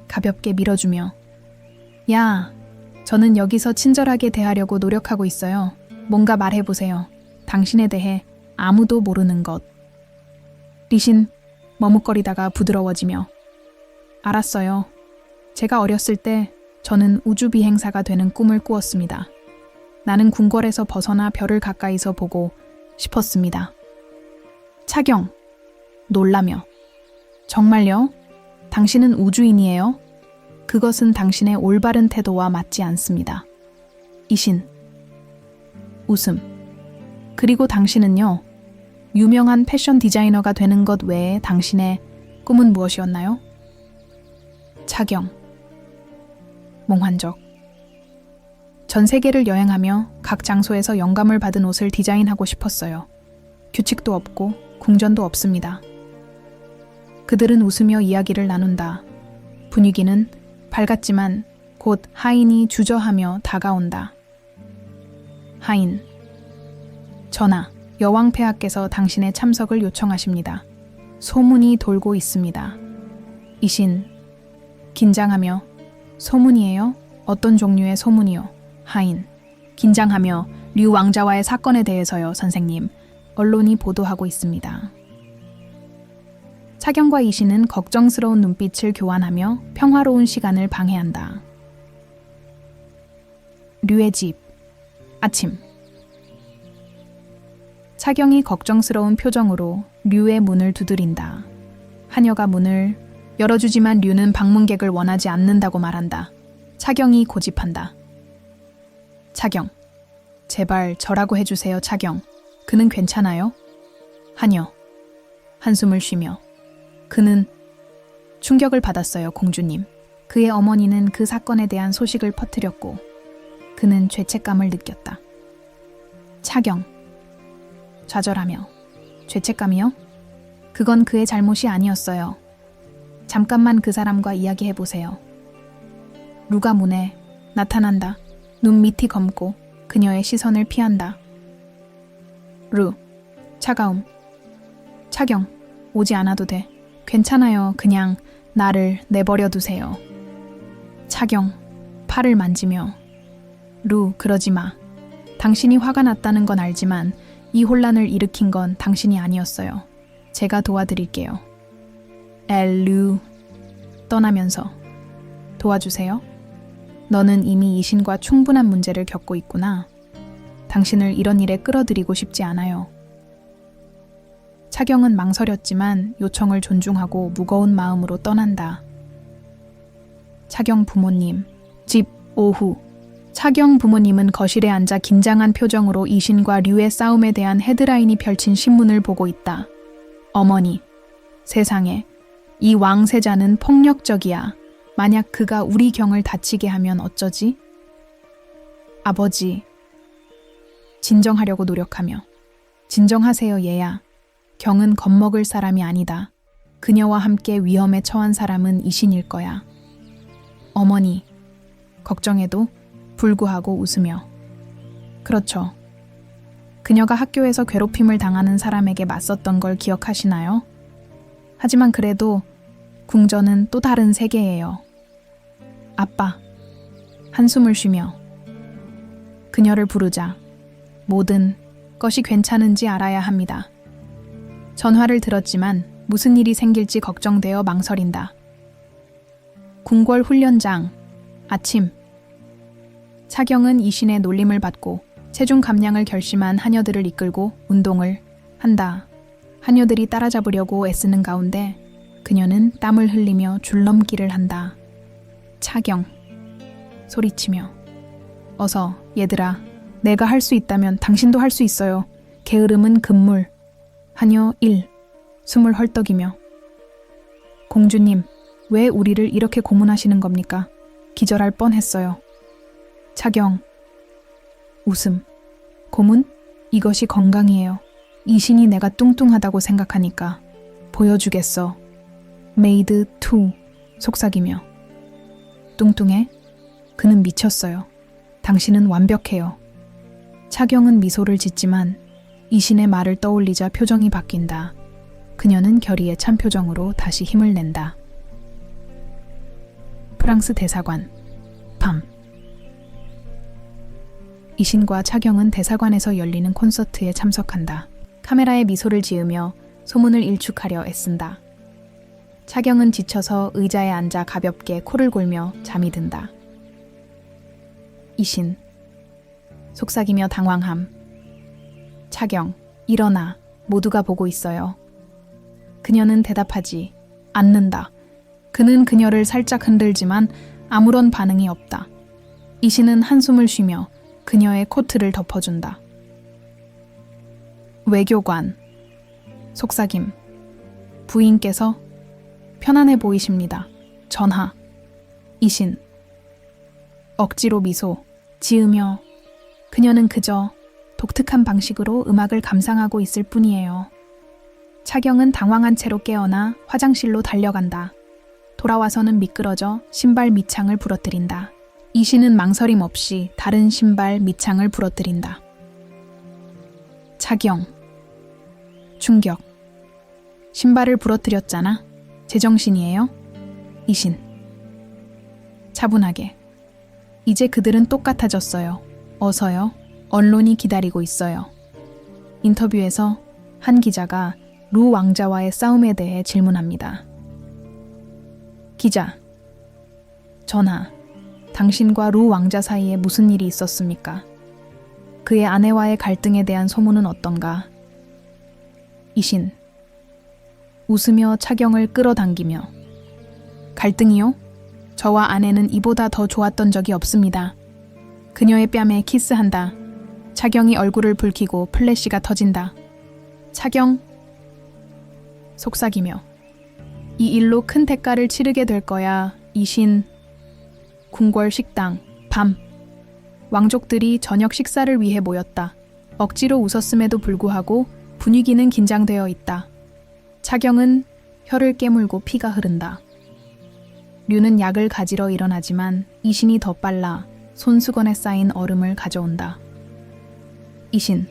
가볍게 밀어주며. 야, 저는 여기서 친절하게 대하려고 노력하고 있어요. 뭔가 말해보세요. 당신에 대해 아무도 모르는 것. 리신 머뭇거리다가 부드러워지며. 알았어요. 제가 어렸을 때 저는 우주 비행사가 되는 꿈을 꾸었습니다. 나는 궁궐에서 벗어나 별을 가까이서 보고 싶었습니다. 차경. 놀라며. 정말요? 당신은 우주인이에요? 그것은 당신의 올바른 태도와 맞지 않습니다. 이신. 웃음. 그리고 당신은요? 유명한 패션 디자이너가 되는 것 외에 당신의 꿈은 무엇이었나요? 차경. 몽환적. 전 세계를 여행하며 각 장소에서 영감을 받은 옷을 디자인하고 싶었어요. 규칙도 없고 궁전도 없습니다. 그들은 웃으며 이야기를 나눈다. 분위기는 밝았지만 곧 하인이 주저하며 다가온다. 하인. 전하, 여왕 폐하께서 당신의 참석을 요청하십니다. 소문이 돌고 있습니다. 이신. 긴장하며 소문이에요? 어떤 종류의 소문이요? 하인. 긴장하며 류 왕자와의 사건에 대해서요, 선생님. 언론이 보도하고 있습니다. 차경과 이신은 걱정스러운 눈빛을 교환하며 평화로운 시간을 방해한다. 류의 집. 아침. 차경이 걱정스러운 표정으로 류의 문을 두드린다. 하녀가 문을 열어주지만 류는 방문객을 원하지 않는다고 말한다. 차경이 고집한다. 차경. 제발 저라고 해주세요, 차경. 그는 괜찮아요? 하녀. 한숨을 쉬며. 그는 충격을 받았어요, 공주님. 그의 어머니는 그 사건에 대한 소식을 퍼뜨렸고 그는 죄책감을 느꼈다. 차경. 좌절하며. 죄책감이요? 그건 그의 잘못이 아니었어요. 잠깐만 그 사람과 이야기해보세요. 루가 문에 나타난다. 눈 밑이 검고 그녀의 시선을 피한다. 루. 차가움. 차경. 오지 않아도 돼. 괜찮아요. 그냥 나를 내버려 두세요. 차경. 팔을 만지며. 루, 그러지 마. 당신이 화가 났다는 건 알지만 이 혼란을 일으킨 건 당신이 아니었어요. 제가 도와드릴게요. 루. 떠나면서. 도와주세요. 너는 이미 이신과 충분한 문제를 겪고 있구나. 당신을 이런 일에 끌어들이고 싶지 않아요. 차경은 망설였지만 요청을 존중하고 무거운 마음으로 떠난다. 차경 부모님. 집 오후. 차경 부모님은 거실에 앉아 긴장한 표정으로 이신과 류의 싸움에 대한 헤드라인이 펼친 신문을 보고 있다. 어머니. 세상에. 이 왕세자는 폭력적이야. 만약 그가 우리 경을 다치게 하면 어쩌지? 아버지. 진정하려고 노력하며. 진정하세요, 얘야. 경은 겁먹을 사람이 아니다. 그녀와 함께 위험에 처한 사람은 이신일 거야. 어머니. 걱정해도 불구하고 웃으며. 그렇죠. 그녀가 학교에서 괴롭힘을 당하는 사람에게 맞섰던 걸 기억하시나요? 하지만 그래도 궁전은 또 다른 세계예요. 아빠. 한숨을 쉬며. 그녀를 부르자. 모든 것이 괜찮은지 알아야 합니다. 전화를 들었지만 무슨 일이 생길지 걱정되어 망설인다. 궁궐 훈련장. 아침. 차경은 이신의 놀림을 받고 체중 감량을 결심한 하녀들을 이끌고 운동을 한다. 하녀들이 따라잡으려고 애쓰는 가운데 그녀는 땀을 흘리며 줄넘기를 한다. 차경. 소리치며. 어서, 얘들아. 내가 할 수 있다면 당신도 할 수 있어요. 게으름은 금물. 하녀 1. 숨을 헐떡이며. 공주님, 왜 우리를 이렇게 고문하시는 겁니까? 기절할 뻔했어요. 차경. 웃음. 고문? 이것이 건강이에요. 이신이 내가 뚱뚱하다고 생각하니까. 보여주겠어. 메이드 2. 속삭이며. 뚱뚱해? 그는 미쳤어요. 당신은 완벽해요. 차경은 미소를 짓지만 이신의 말을 떠올리자 표정이 바뀐다. 그녀는 결의에 찬 표정으로 다시 힘을 낸다. 프랑스 대사관. 밤. 이신과 차경은 대사관에서 열리는 콘서트에 참석한다. 카메라에 미소를 지으며 소문을 일축하려 애쓴다. 차경은 지쳐서 의자에 앉아 가볍게 코를 골며 잠이 든다. 이신. 속삭이며 당황함. 차경. 일어나. 모두가 보고 있어요. 그녀는 대답하지 않는다. 그는 그녀를 살짝 흔들지만 아무런 반응이 없다. 이신은 한숨을 쉬며 그녀의 코트를 덮어준다. 외교관. 속삭임. 부인께서 편안해 보이십니다. 전하. 이신. 억지로 미소 지으며 그녀는 그저 독특한 방식으로 음악을 감상하고 있을 뿐이에요. 차경은 당황한 채로 깨어나 화장실로 달려간다. 돌아와서는 미끄러져 신발 밑창을 부러뜨린다. 이신은 망설임 없이 다른 신발 밑창을 부러뜨린다. 차경. 충격. 신발을 부러뜨렸잖아. 제정신이에요? 이신. 차분하게. 이제 그들은 똑같아졌어요. 어서요. 언론이 기다리고 있어요. 인터뷰에서 한 기자가 루 왕자와의 싸움에 대해 질문합니다. 기자. 전하. 당신과 루 왕자 사이에 무슨 일이 있었습니까? 그의 아내와의 갈등에 대한 소문은 어떤가? 이신. 웃으며 차경을 끌어당기며. 갈등이요? 저와 아내는 이보다 더 좋았던 적이 없습니다. 그녀의 뺨에 키스한다. 차경이 얼굴을 붉히고 플래시가 터진다. 차경. 속삭이며. 이 일로 큰 대가를 치르게 될 거야. 이신. 궁궐 식당. 밤. 왕족들이 저녁 식사를 위해 모였다. 억지로 웃었음에도 불구하고 분위기는 긴장되어 있다. 차경은 혀를 깨물고 피가 흐른다. 류는 약을 가지러 일어나지만 이신이 더 빨라 손수건에 쌓인 얼음을 가져온다. 이신.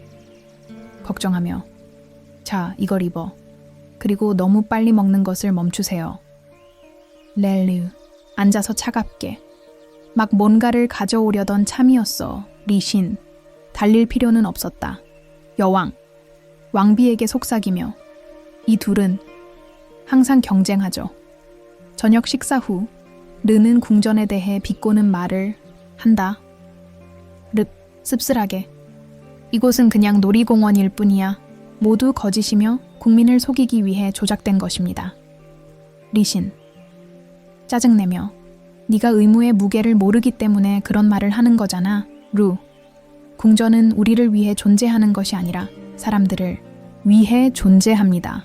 걱정하며. 자, 이걸 입어. 그리고 너무 빨리 먹는 것을 멈추세요. 렐류. 앉아서 차갑게. 막 뭔가를 가져오려던 참이었어. 리신. 달릴 필요는 없었다. 여왕. 왕비에게 속삭이며. 이 둘은 항상 경쟁하죠. 저녁 식사 후 르는 궁전에 대해 비꼬는 말을 한다. 릅. 씁쓸하게. 이곳은 그냥 놀이공원일 뿐이야. 모두 거짓이며 국민을 속이기 위해 조작된 것입니다. 리신. 짜증내며. 네가 의무의 무게를 모르기 때문에 그런 말을 하는 거잖아. 루. 궁전은 우리를 위해 존재하는 것이 아니라 사람들을 위해 존재합니다.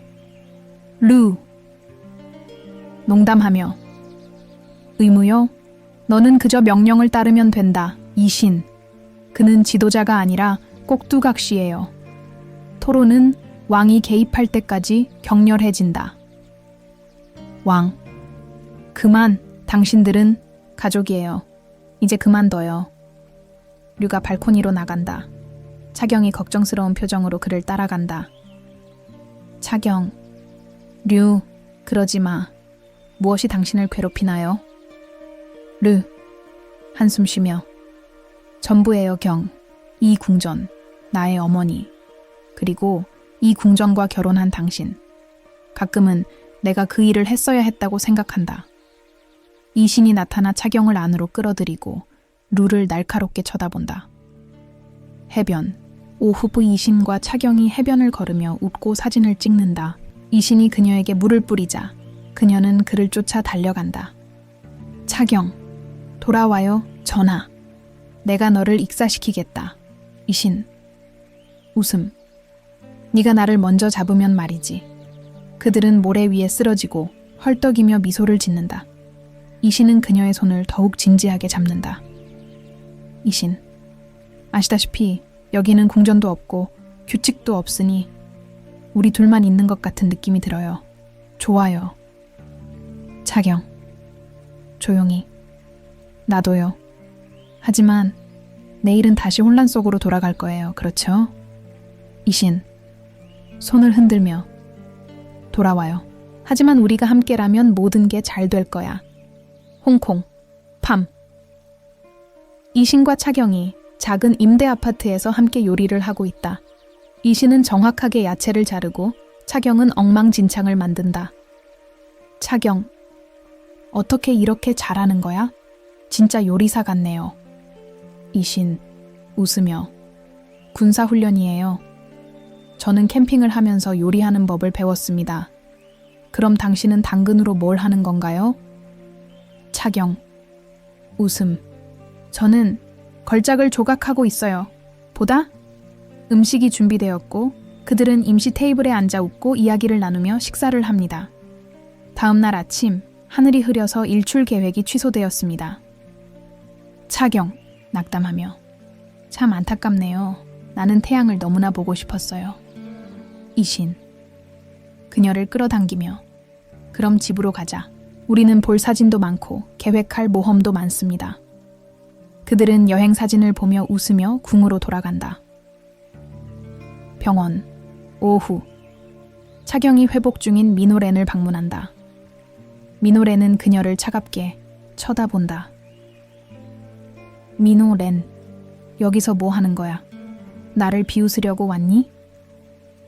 루. 농담하며. 의무요? 너는 그저 명령을 따르면 된다. 이신. 그는 지도자가 아니라 꼭두각시예요. 토론은 왕이 개입할 때까지 격렬해진다. 왕. 그만. 당신들은 가족이에요. 이제 그만둬요. 류가 발코니로 나간다. 차경이 걱정스러운 표정으로 그를 따라간다. 차경. 류, 그러지 마. 무엇이 당신을 괴롭히나요? 르. 한숨 쉬며. 전부예요, 경. 이 궁전, 나의 어머니. 그리고 이 궁전과 결혼한 당신. 가끔은 내가 그 일을 했어야 했다고 생각한다. 이신이 나타나 차경을 안으로 끌어들이고 루를 날카롭게 쳐다본다. 해변. 오후부 이신과 차경이 해변을 걸으며 웃고 사진을 찍는다. 이신이 그녀에게 물을 뿌리자 그녀는 그를 쫓아 달려간다. 차경. 돌아와요, 전하. 내가 너를 익사시키겠다. 이신. 웃음. 네가 나를 먼저 잡으면 말이지. 그들은 모래 위에 쓰러지고 헐떡이며 미소를 짓는다. 이신은 그녀의 손을 더욱 진지하게 잡는다. 이신. 아시다시피 여기는 궁전도 없고 규칙도 없으니 우리 둘만 있는 것 같은 느낌이 들어요. 좋아요. 차경. 조용히. 나도요. 하지만 내일은 다시 혼란 속으로 돌아갈 거예요. 그렇죠? 이신. 손을 흔들며. 돌아와요. 하지만 우리가 함께라면 모든 게 잘 될 거야. 홍콩. 밤. 이신과 차경이 작은 임대 아파트에서 함께 요리를 하고 있다. 이신은 정확하게 야채를 자르고 차경은 엉망진창을 만든다. 차경. 어떻게 이렇게 잘하는 거야? 진짜 요리사 같네요. 이신. 웃으며. 군사훈련이에요. 저는 캠핑을 하면서 요리하는 법을 배웠습니다. 그럼 당신은 당근으로 뭘 하는 건가요? 차경. 웃음. 저는 걸작을 조각하고 있어요. 보다? 음식이 준비되었고 그들은 임시 테이블에 앉아 웃고 이야기를 나누며 식사를 합니다. 다음 날 아침 하늘이 흐려서 일출 계획이 취소되었습니다. 차경. 낙담하며. 참 안타깝네요. 나는 태양을 너무나 보고 싶었어요. 이신. 그녀를 끌어당기며 그럼 집으로 가자. 우리는 볼 사진도 많고 계획할 모험도 많습니다. 그들은 여행 사진을 보며 웃으며 궁으로 돌아간다. 병원. 오후. 차경이 회복 중인 민호렌을 방문한다. 민호렌은 그녀를 차갑게 쳐다본다. 민호렌, 여기서 뭐 하는 거야? 나를 비웃으려고 왔니?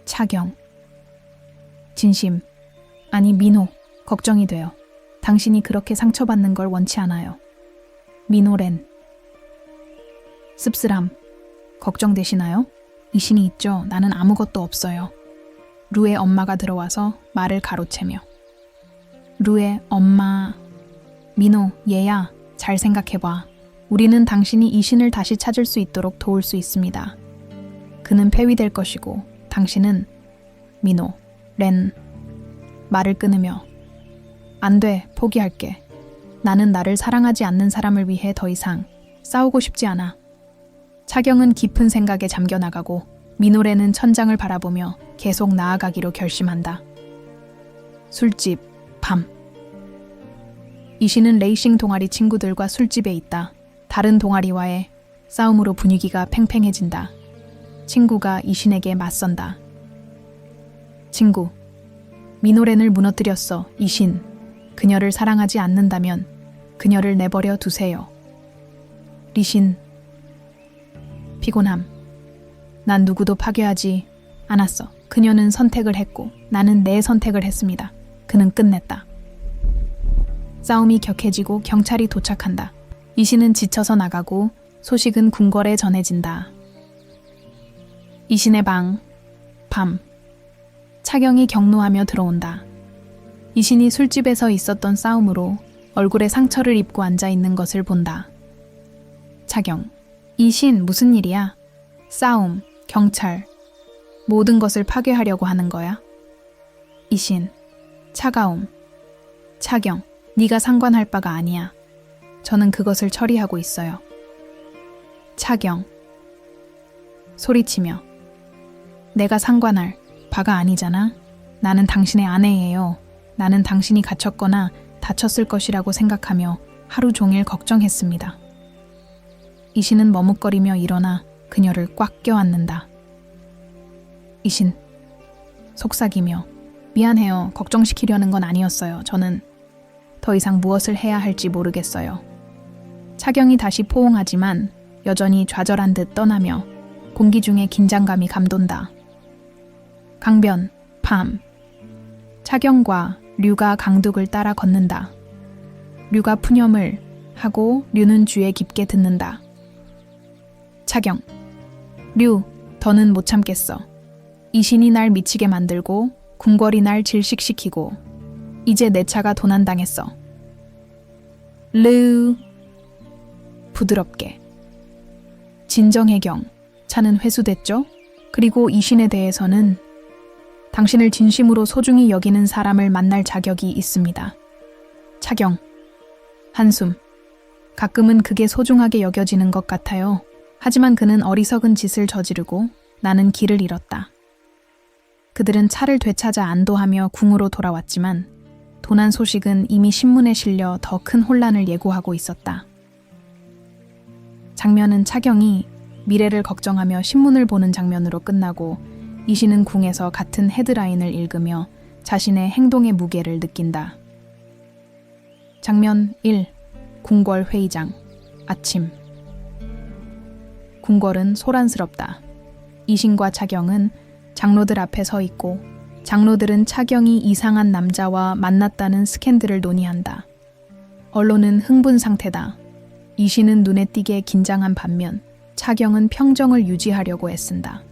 차경. 진심. 아니 민호, 걱정이 돼요. 당신이 그렇게 상처받는 걸 원치 않아요. 민호렌. 씁쓸함. 걱정되시나요? 이신이 있죠. 나는 아무것도 없어요. 루의 엄마가 들어와서 말을 가로채며. 루의 엄마. 민호, 얘야, 잘 생각해봐. 우리는 당신이 이신을 다시 찾을 수 있도록 도울 수 있습니다. 그는 폐위될 것이고 당신은 민호, 렌. 말을 끊으며 안 돼, 포기할게. 나는 나를 사랑하지 않는 사람을 위해 더 이상 싸우고 싶지 않아. 차경은 깊은 생각에 잠겨나가고 민호렌은 천장을 바라보며 계속 나아가기로 결심한다. 술집, 밤. 이신은 레이싱 동아리 친구들과 술집에 있다. 다른 동아리와의 싸움으로 분위기가 팽팽해진다. 친구가 이신에게 맞선다. 친구, 민호렌을 무너뜨렸어, 이신. 그녀를 사랑하지 않는다면 그녀를 내버려 두세요. 리신. 피곤함. 난 누구도 파괴하지 않았어. 그녀는 선택을 했고 나는 내 선택을 했습니다. 그는 끝냈다. 싸움이 격해지고 경찰이 도착한다. 이신은 지쳐서 나가고 소식은 궁궐에 전해진다. 이신의 방. 밤. 차경이 격노하며 들어온다. 이신이 술집에서 있었던 싸움으로 얼굴에 상처를 입고 앉아있는 것을 본다. 차경. 이신, 무슨 일이야? 싸움, 경찰, 모든 것을 파괴하려고 하는 거야? 이신. 차가움. 차경, 네가 상관할 바가 아니야. 저는 그것을 처리하고 있어요. 차경. 소리치며. 내가 상관할 바가 아니잖아. 나는 당신의 아내예요. 나는 당신이 갇혔거나 다쳤을 것이라고 생각하며 하루 종일 걱정했습니다. 이신은 머뭇거리며 일어나 그녀를 꽉 껴안는다. 이신. 속삭이며. 미안해요. 걱정시키려는 건 아니었어요. 저는 더 이상 무엇을 해야 할지 모르겠어요. 차경이 다시 포옹하지만 여전히 좌절한 듯 떠나며 공기 중에 긴장감이 감돈다. 강변. 밤. 차경과 류가 강둑을 따라 걷는다. 류가 푸념을 하고 류는 귀에 깊게 듣는다. 차경. 류, 더는 못 참겠어. 이신이 날 미치게 만들고 궁궐이 날 질식시키고 이제 내 차가 도난당했어. 르. 부드럽게. 진정혜경. 차는 회수됐죠? 그리고 이신에 대해서는 당신을 진심으로 소중히 여기는 사람을 만날 자격이 있습니다. 차경. 한숨. 가끔은 그게 소중하게 여겨지는 것 같아요. 하지만 그는 어리석은 짓을 저지르고 나는 길을 잃었다. 그들은 차를 되찾아 안도하며 궁으로 돌아왔지만 도난 소식은 이미 신문에 실려 더 큰 혼란을 예고하고 있었다. 장면은 차경이 미래를 걱정하며 신문을 보는 장면으로 끝나고 이신은 궁에서 같은 헤드라인을 읽으며 자신의 행동의 무게를 느낀다. 장면 1. 궁궐 회의장. 아침. 궁궐은 소란스럽다. 이신과 차경은 장로들 앞에 서 있고 장로들은 차경이 이상한 남자와 만났다는 스캔들을 논의한다. 언론은 흥분 상태다. 이신은 눈에 띄게 긴장한 반면 차경은 평정을 유지하려고 애쓴다.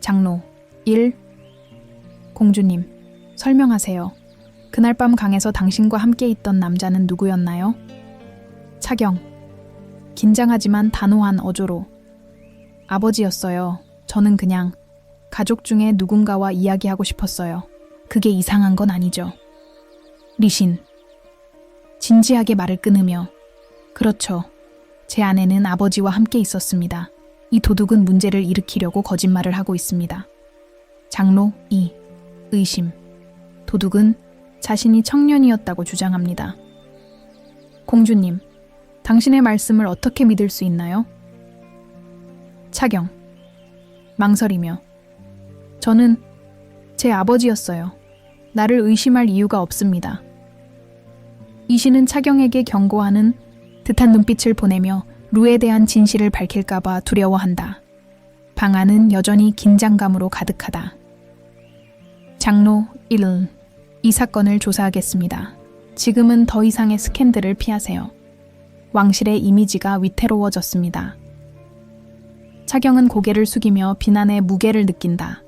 장로 1. 공주님, 설명하세요. 그날 밤 강에서 당신과 함께 있던 남자는 누구였나요? 차경. 긴장하지만 단호한 어조로. 아버지였어요. 저는 그냥 가족 중에 누군가와 이야기하고 싶었어요. 그게 이상한 건 아니죠. 리신. 진지하게 말을 끊으며. 그렇죠. 제 아내는 아버지와 함께 있었습니다. 이 도둑은 문제를 일으키려고 거짓말을 하고 있습니다. 장로 2. 의심. 도둑은 자신이 청년이었다고 주장합니다. 공주님, 당신의 말씀을 어떻게 믿을 수 있나요? 차경. 망설이며. 저는 제 아버지였어요. 나를 의심할 이유가 없습니다. 이신은 차경에게 경고하는 듯한 눈빛을 보내며 루에 대한 진실을 밝힐까봐 두려워한다. 방 안은 여전히 긴장감으로 가득하다. 장로 1. 이 사건을 조사하겠습니다. 지금은 더 이상의 스캔들을 피하세요. 왕실의 이미지가 위태로워졌습니다. 차경은 고개를 숙이며 비난의 무게를 느낀다.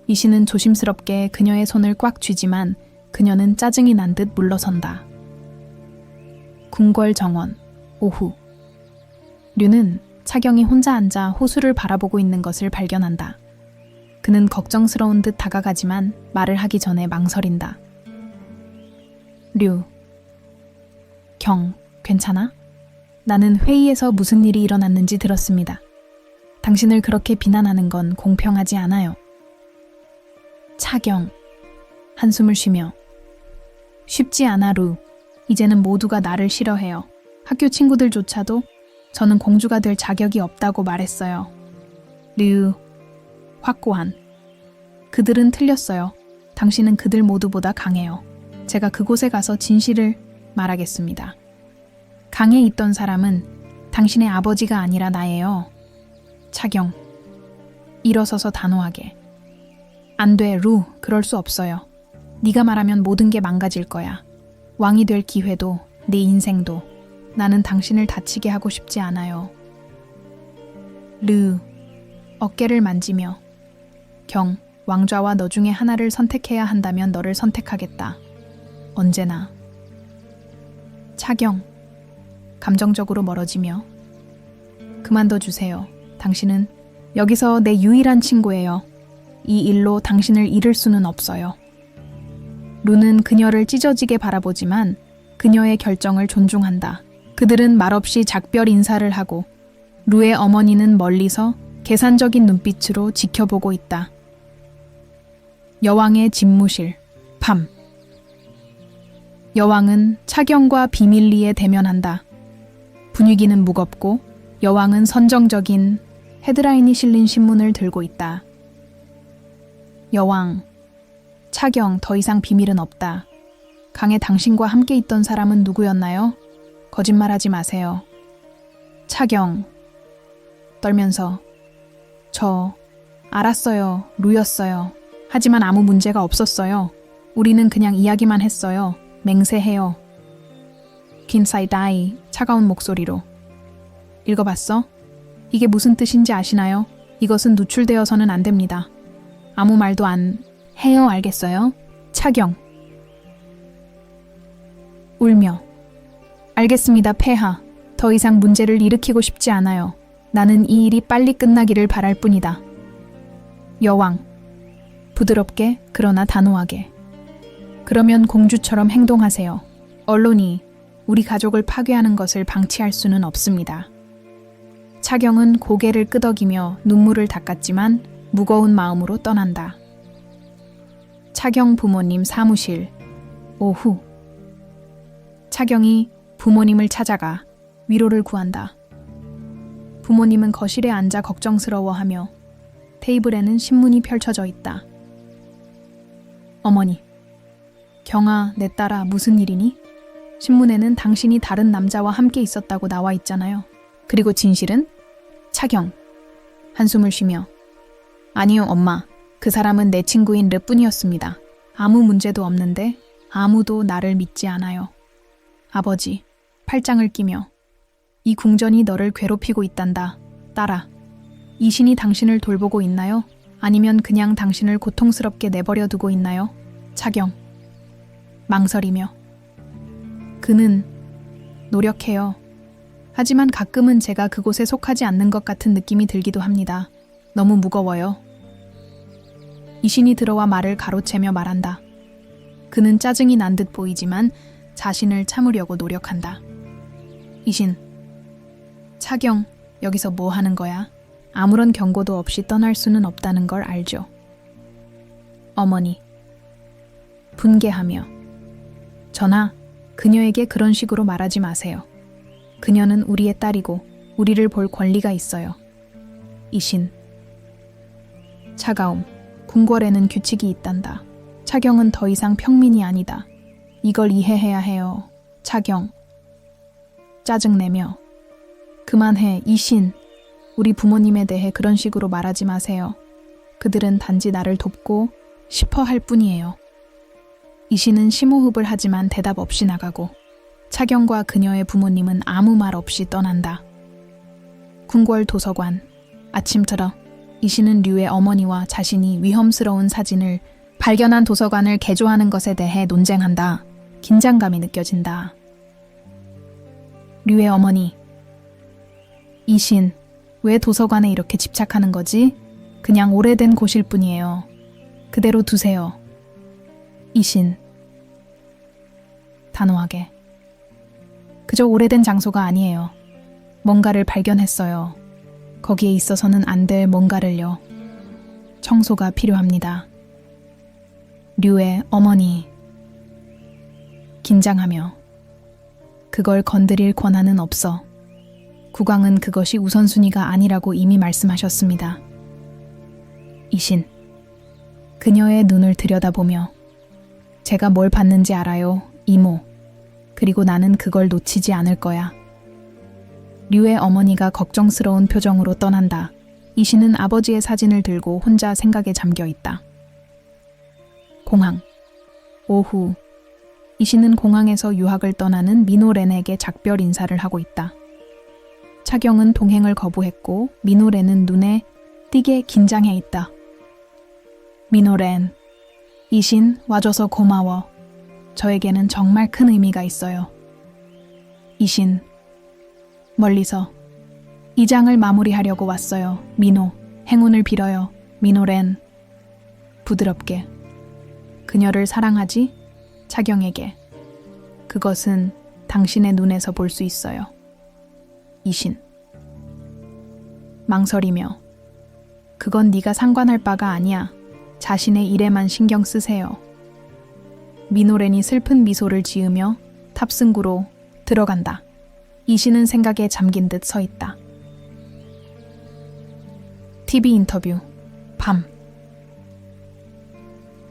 이신은 조심스럽게 그녀의 손을 꽉 쥐지만 그녀는 짜증이 난 듯 물러선다. 궁궐정원, 오후. 류는 차경이 혼자 앉아 호수를 바라보고 있는 것을 발견한다. 그는 걱정스러운 듯 다가가지만 말을 하기 전에 망설인다. 류. 경, 괜찮아? 나는 회의에서 무슨 일이 일어났는지 들었습니다. 당신을 그렇게 비난하는 건 공평하지 않아요. 차경. 한숨을 쉬며. 쉽지 않아, 루. 이제는 모두가 나를 싫어해요. 학교 친구들조차도 저는 공주가 될 자격이 없다고 말했어요. 류. 확고한. 그들은 틀렸어요. 당신은 그들 모두보다 강해요. 제가 그곳에 가서 진실을 말하겠습니다. 강에 있던 사람은 당신의 아버지가 아니라 나예요. 차경. 일어서서 단호하게. 안 돼, 루. 그럴 수 없어요. 네가 말하면 모든 게 망가질 거야. 왕이 될 기회도, 네 인생도. 나는 당신을 다치게 하고 싶지 않아요. 르. 어깨를 만지며. 경, 왕좌와 너 중에 하나를 선택해야 한다면 너를 선택하겠다. 언제나. 차경. 감정적으로 멀어지며. 그만둬 주세요. 당신은 여기서 내 유일한 친구예요. 이 일로 당신을 잃을 수는 없어요. 루는 그녀를 찢어지게 바라보지만 그녀의 결정을 존중한다. 그들은 말없이 작별 인사를 하고 루의 어머니는 멀리서 계산적인 눈빛으로 지켜보고 있다. 여왕의 집무실, 밤. 여왕은 차경과 비밀리에 대면한다. 분위기는 무겁고 여왕은 선정적인 헤드라인이 실린 신문을 들고 있다. 여왕, 차경, 더 이상 비밀은 없다. 강에 당신과 함께 있던 사람은 누구였나요? 거짓말하지 마세요. 차경, 떨면서. 저, 알았어요. 루였어요. 하지만 아무 문제가 없었어요. 우리는 그냥 이야기만 했어요. 맹세해요. 긴사이다이, 차가운 목소리로. 읽어봤어? 이게 무슨 뜻인지 아시나요? 이것은 누출되어서는 안 됩니다. 아무 말도 안 해요, 알겠어요? 차경. 울며. 알겠습니다, 폐하. 더 이상 문제를 일으키고 싶지 않아요. 나는 이 일이 빨리 끝나기를 바랄 뿐이다. 여왕. 부드럽게, 그러나 단호하게. 그러면 공주처럼 행동하세요. 언론이 우리 가족을 파괴하는 것을 방치할 수는 없습니다. 차경은 고개를 끄덕이며 눈물을 닦았지만 무거운 마음으로 떠난다. 차경 부모님 사무실, 오후. 차경이 부모님을 찾아가 위로를 구한다. 부모님은 거실에 앉아 걱정스러워하며 테이블에는 신문이 펼쳐져 있다. 어머니. 경아, 내 딸아, 무슨 일이니? 신문에는 당신이 다른 남자와 함께 있었다고 나와 있잖아요. 그리고 진실은? 차경. 한숨을 쉬며. 아니요, 엄마. 그 사람은 내 친구인 르뿐이었습니다. 아무 문제도 없는데 아무도 나를 믿지 않아요. 아버지. 팔짱을 끼며. 이 궁전이 너를 괴롭히고 있단다. 딸아. 이 신이 당신을 돌보고 있나요? 아니면 그냥 당신을 고통스럽게 내버려 두고 있나요? 차경. 망설이며. 그는 노력해요. 하지만 가끔은 제가 그곳에 속하지 않는 것 같은 느낌이 들기도 합니다. 너무 무거워요. 이신이 들어와 말을 가로채며 말한다. 그는 짜증이 난 듯 보이지만 자신을 참으려고 노력한다. 이신. 차경, 여기서 뭐 하는 거야? 아무런 경고도 없이 떠날 수는 없다는 걸 알죠. 어머니. 분개하며 전하, 그녀에게 그런 식으로 말하지 마세요. 그녀는 우리의 딸이고 우리를 볼 권리가 있어요. 이신 차가움. 궁궐에는 규칙이 있단다. 차경은 더 이상 평민이 아니다. 이걸 이해해야 해요. 차경. 짜증내며 그만해, 이신. 우리 부모님에 대해 그런 식으로 말하지 마세요. 그들은 단지 나를 돕고 싶어 할 뿐이에요. 이신은 심호흡을 하지만 대답 없이 나가고 차경과 그녀의 부모님은 아무 말 없이 떠난다. 궁궐 도서관. 아침처럼 이신은 류의 어머니와 자신이 위험스러운 사진을 발견한 도서관을 개조하는 것에 대해 논쟁한다. 긴장감이 느껴진다. 류의 어머니. 이신, 왜 도서관에 이렇게 집착하는 거지? 그냥 오래된 곳일 뿐이에요. 그대로 두세요. 이신. 단호하게. 그저 오래된 장소가 아니에요. 뭔가를 발견했어요. 거기에 있어서는 안 될 뭔가를요. 청소가 필요합니다. 류의 어머니. 긴장하며. 그걸 건드릴 권한은 없어. 국왕은 그것이 우선순위가 아니라고 이미 말씀하셨습니다. 이신. 그녀의 눈을 들여다보며 제가 뭘 봤는지 알아요, 이모. 그리고 나는 그걸 놓치지 않을 거야. 류의 어머니가 걱정스러운 표정으로 떠난다. 이신은 아버지의 사진을 들고 혼자 생각에 잠겨 있다. 공항. 오후. 이신은 공항에서 유학을 떠나는 민호렌에게 작별 인사를 하고 있다. 차경은 동행을 거부했고 민호렌은 눈에 띄게 긴장해 있다. 민호렌. 이신, 와줘서 고마워. 저에게는 정말 큰 의미가 있어요. 이신. 멀리서 이 장을 마무리하려고 왔어요. 민호, 행운을 빌어요. 민호렌. 부드럽게. 그녀를 사랑하지? 차경에게. 그것은 당신의 눈에서 볼 수 있어요. 이신. 망설이며. 그건 네가 상관할 바가 아니야. 자신의 일에만 신경 쓰세요. 민호렌이 슬픈 미소를 지으며 탑승구로 들어간다. 이신은 생각에 잠긴 듯 서 있다. TV 인터뷰. 밤.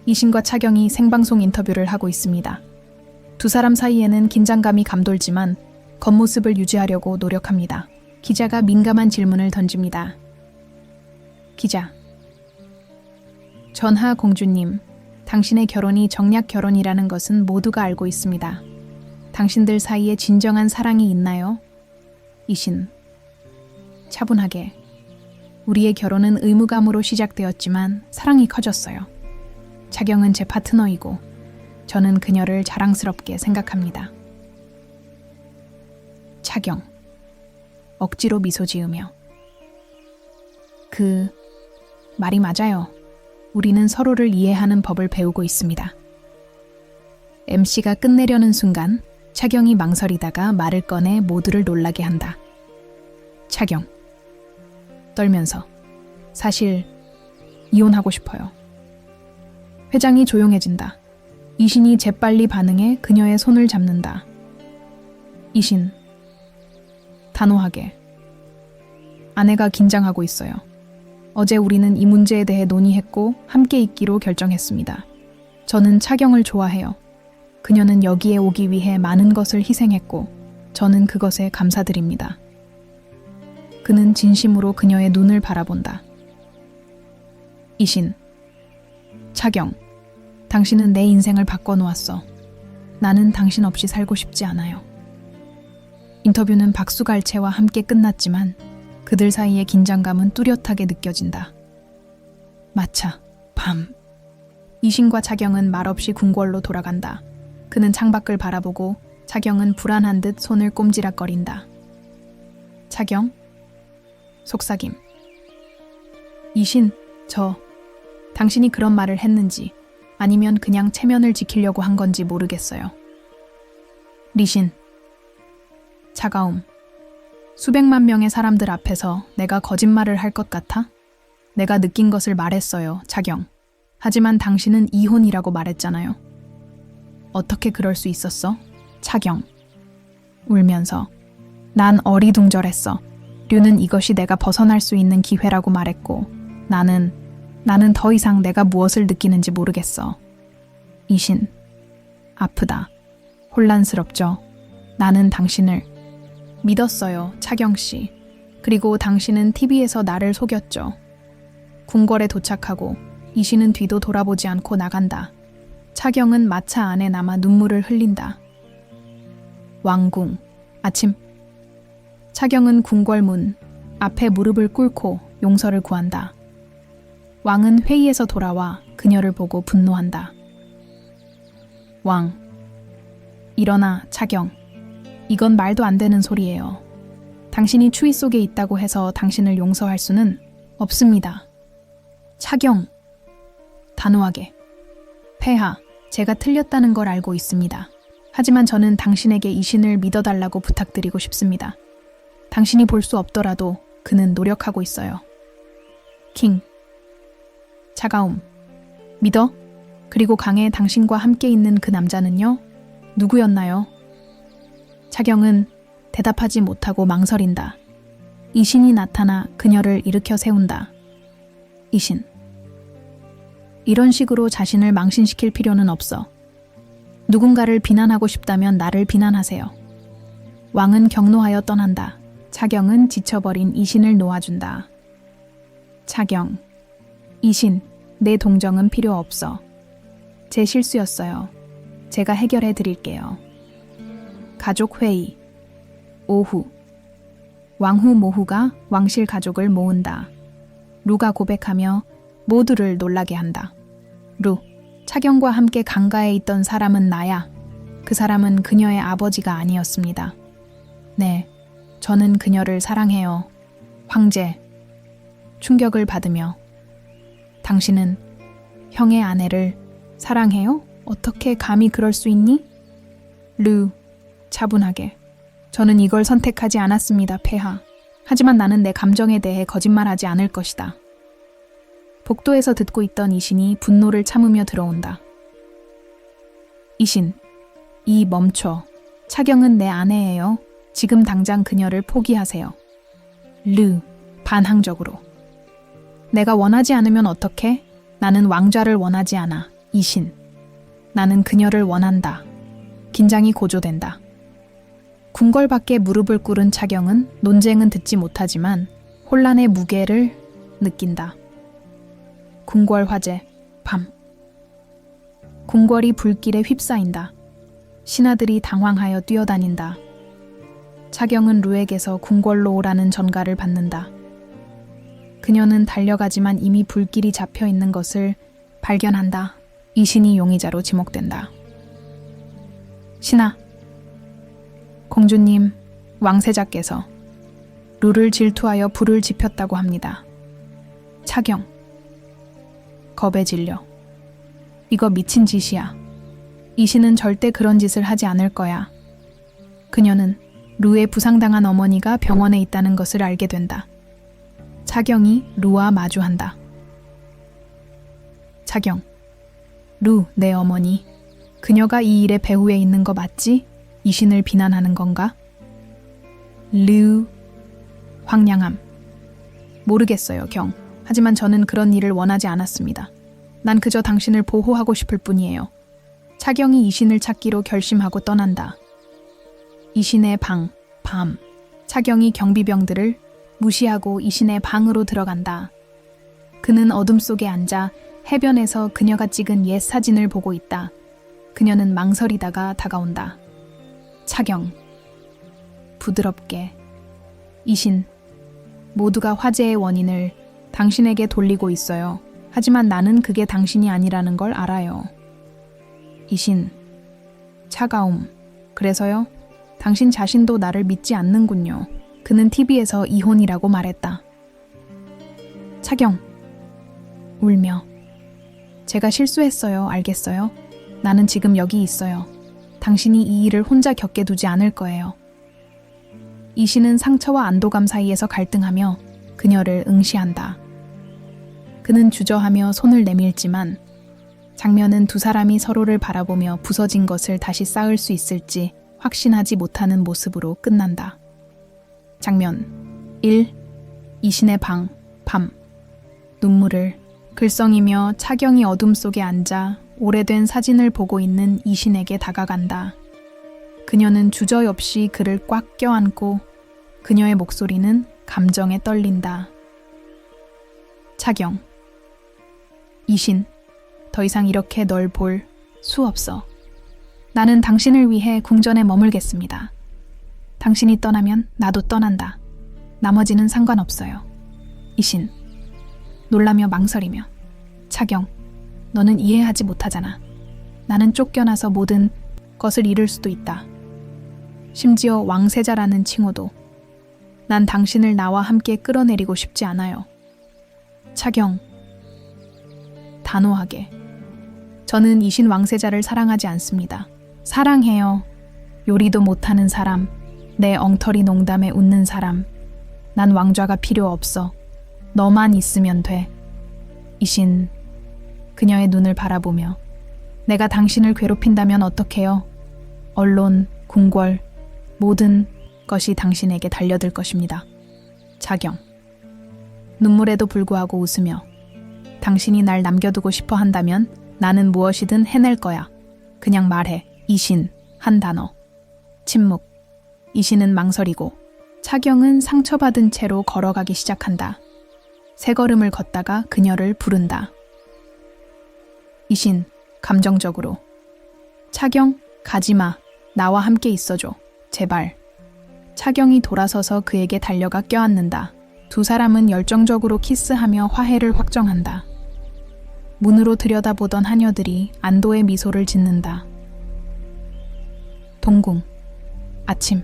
이신과 차경이 생방송 인터뷰를 하고 있습니다. 두 사람 사이에는 긴장감이 감돌지만 겉모습을 유지하려고 노력합니다. 기자가 민감한 질문을 던집니다. 기자. 전하 공주님, 당신의 결혼이 정략 결혼이라는 것은 모두가 알고 있습니다. 당신들 사이에 진정한 사랑이 있나요? 이신. 차분하게. 우리의 결혼은 의무감으로 시작되었지만 사랑이 커졌어요. 차경은 제 파트너이고 저는 그녀를 자랑스럽게 생각합니다. 차경. 억지로 미소 지으며. 그 말이 맞아요. 우리는 서로를 이해하는 법을 배우고 있습니다. MC가 끝내려는 순간 차경이 망설이다가 말을 꺼내 모두를 놀라게 한다. 차경. 떨면서. 사실 이혼하고 싶어요. 회장이 조용해진다. 이신이 재빨리 반응해 그녀의 손을 잡는다. 이신. 단호하게. 아내가 긴장하고 있어요. 어제 우리는 이 문제에 대해 논의했고 함께 있기로 결정했습니다. 저는 차경을 좋아해요. 그녀는 여기에 오기 위해 많은 것을 희생했고 저는 그것에 감사드립니다. 그는 진심으로 그녀의 눈을 바라본다. 이신. 차경. 당신은 내 인생을 바꿔놓았어. 나는 당신 없이 살고 싶지 않아요. 인터뷰는 박수갈채와 함께 끝났지만 그들 사이의 긴장감은 뚜렷하게 느껴진다. 마차. 밤. 이신과 차경은 말없이 궁궐로 돌아간다. 그는 창밖을 바라보고 차경은 불안한 듯 손을 꼼지락거린다. 차경. 속삭임. 이신, 당신이 그런 말을 했는지 아니면 그냥 체면을 지키려고 한 건지 모르겠어요. 리신. 차가움. 수백만 명의 사람들 앞에서 내가 거짓말을 할 것 같아? 내가 느낀 것을 말했어요, 차경. 하지만 당신은 이혼이라고 말했잖아요. 어떻게 그럴 수 있었어? 차경. 울면서. 난 어리둥절했어. 류는 이것이 내가 벗어날 수 있는 기회라고 말했고 나는 더 이상 내가 무엇을 느끼는지 모르겠어. 이신. 아프다. 혼란스럽죠. 나는 당신을 믿었어요, 차경 씨. 그리고 당신은 TV에서 나를 속였죠. 궁궐에 도착하고 이신은 뒤도 돌아보지 않고 나간다. 차경은 마차 안에 남아 눈물을 흘린다. 왕궁. 아침. 차경은 궁궐문 앞에 무릎을 꿇고 용서를 구한다. 왕은 회의에서 돌아와 그녀를 보고 분노한다. 왕. 일어나, 차경. 이건 말도 안 되는 소리예요. 당신이 추위 속에 있다고 해서 당신을 용서할 수는 없습니다. 차경. 단호하게. 폐하, 제가 틀렸다는 걸 알고 있습니다. 하지만 저는 당신에게 이신을 믿어달라고 부탁드리고 싶습니다. 당신이 볼 수 없더라도 그는 노력하고 있어요. 킹. 차가움. 믿어? 그리고 강에 당신과 함께 있는 그 남자는요? 누구였나요? 차경은 대답하지 못하고 망설인다. 이신이 나타나 그녀를 일으켜 세운다. 이신. 이런 식으로 자신을 망신시킬 필요는 없어. 누군가를 비난하고 싶다면 나를 비난하세요. 왕은 격노하여 떠난다. 차경은 지쳐버린 이신을 놓아준다. 차경. 이신, 내 동정은 필요 없어. 제 실수였어요. 제가 해결해 드릴게요. 가족회의. 오후. 왕후 모후가 왕실 가족을 모은다. 루가 고백하며 모두를 놀라게 한다. 루, 차경과 함께 강가에 있던 사람은 나야. 그 사람은 그녀의 아버지가 아니었습니다. 네, 저는 그녀를 사랑해요. 황제. 충격을 받으며. 당신은 형의 아내를 사랑해요? 어떻게 감히 그럴 수 있니? 루, 차분하게. 저는 이걸 선택하지 않았습니다, 폐하. 하지만 나는 내 감정에 대해 거짓말하지 않을 것이다. 복도에서 듣고 있던 이신이 분노를 참으며 들어온다. 이신, 이 멈춰. 차경은 내 아내예요. 지금 당장 그녀를 포기하세요. 르, 반항적으로. 내가 원하지 않으면 어떡해? 나는 왕좌를 원하지 않아. 이신. 나는 그녀를 원한다. 긴장이 고조된다. 궁궐 밖에 무릎을 꿇은 차경은 논쟁은 듣지 못하지만 혼란의 무게를 느낀다. 궁궐 화재, 밤. 궁궐이 불길에 휩싸인다. 신하들이 당황하여 뛰어다닌다. 차경은 루에게서 궁궐로 오라는 전가를 받는다. 그녀는 달려가지만 이미 불길이 잡혀 있는 것을 발견한다. 이신이 용의자로 지목된다. 신하. 공주님, 왕세자께서 루를 질투하여 불을 지폈다고 합니다. 차경. 겁에 질려. 이거 미친 짓이야. 이신은 절대 그런 짓을 하지 않을 거야. 그녀는 루의 부상당한 어머니가 병원에 있다는 것을 알게 된다. 차경이 루와 마주한다. 차경. 루, 내 어머니. 그녀가 이 일의 배후에 있는 거 맞지? 이신을 비난하는 건가? 루. 황량함. 모르겠어요, 경. 하지만 저는 그런 일을 원하지 않았습니다. 난 그저 당신을 보호하고 싶을 뿐이에요. 차경이 이신을 찾기로 결심하고 떠난다. 이신의 방, 밤. 차경이 경비병들을 무시하고 이신의 방으로 들어간다. 그는 어둠 속에 앉아 해변에서 그녀가 찍은 옛 사진을 보고 있다. 그녀는 망설이다가 다가온다. 차경. 부드럽게. 이신. 모두가 화재의 원인을 당신에게 돌리고 있어요. 하지만 나는 그게 당신이 아니라는 걸 알아요. 이신. 차가움. 그래서요? 당신 자신도 나를 믿지 않는군요. 그는 TV에서 이혼이라고 말했다. 차경. 울며. 제가 실수했어요. 알겠어요? 나는 지금 여기 있어요. 당신이 이 일을 혼자 겪게 두지 않을 거예요. 이신은 상처와 안도감 사이에서 갈등하며 그녀를 응시한다. 그는 주저하며 손을 내밀지만 장면은 두 사람이 서로를 바라보며 부서진 것을 다시 쌓을 수 있을지 확신하지 못하는 모습으로 끝난다. 장면 1. 이신의 방, 밤. 눈물을 글썽이며 차경이 어둠 속에 앉아 오래된 사진을 보고 있는 이신에게 다가간다. 그녀는 주저없이 그를 꽉 껴안고 그녀의 목소리는 감정에 떨린다. 차경. 이신, 더 이상 이렇게 널 볼 수 없어. 나는 당신을 위해 궁전에 머물겠습니다. 당신이 떠나면 나도 떠난다. 나머지는 상관없어요. 이신. 놀라며 망설이며. 차경, 너는 이해하지 못하잖아. 나는 쫓겨나서 모든 것을 잃을 수도 있다. 심지어 왕세자라는 칭호도. 난 당신을 나와 함께 끌어내리고 싶지 않아요. 차경. 단호하게. 저는 이신 왕세자를 사랑하지 않습니다. 사랑해요. 요리도 못하는 사람, 내 엉터리 농담에 웃는 사람. 난 왕좌가 필요 없어. 너만 있으면 돼. 이신. 그녀의 눈을 바라보며. 내가 당신을 괴롭힌다면 어떡해요? 언론, 궁궐, 모든 것이 당신에게 달려들 것입니다. 차경. 눈물에도 불구하고 웃으며. 당신이 날 남겨두고 싶어 한다면 나는 무엇이든 해낼 거야. 그냥 말해. 이신. 한 단어. 침묵. 이신은 망설이고 차경은 상처받은 채로 걸어가기 시작한다. 세 걸음을 걷다가 그녀를 부른다. 이신. 감정적으로. 차경, 가지마. 나와 함께 있어줘. 제발. 차경이 돌아서서 그에게 달려가 껴안는다. 두 사람은 열정적으로 키스하며 화해를 확정한다. 문으로 들여다보던 하녀들이 안도의 미소를 짓는다. 동궁. 아침.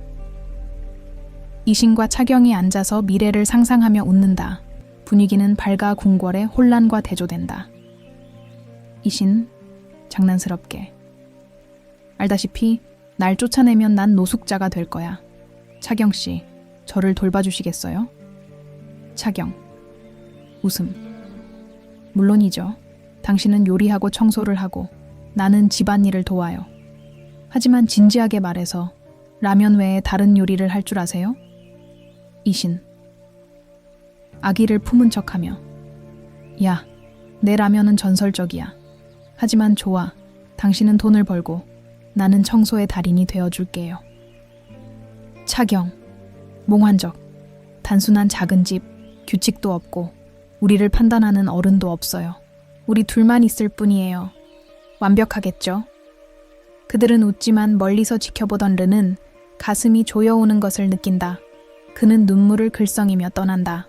이신과 차경이 앉아서 미래를 상상하며 웃는다. 분위기는 밝아 궁궐의 혼란과 대조된다. 이신. 장난스럽게. 알다시피 날 쫓아내면 난 노숙자가 될 거야. 차경씨, 저를 돌봐주시겠어요? 차경. 웃음. 물론이죠. 당신은 요리하고 청소를 하고 나는 집안일을 도와요. 하지만 진지하게 말해서 라면 외에 다른 요리를 할 줄 아세요? 이신. 아기를 품은 척하며. 야, 내 라면은 전설적이야. 하지만 좋아. 당신은 돈을 벌고 나는 청소의 달인이 되어줄게요. 차경. 몽환적. 단순한 작은 집, 규칙도 없고 우리를 판단하는 어른도 없어요. 우리 둘만 있을 뿐이에요. 완벽하겠죠? 그들은 웃지만 멀리서 지켜보던 르는 가슴이 조여오는 것을 느낀다. 그는 눈물을 글썽이며 떠난다.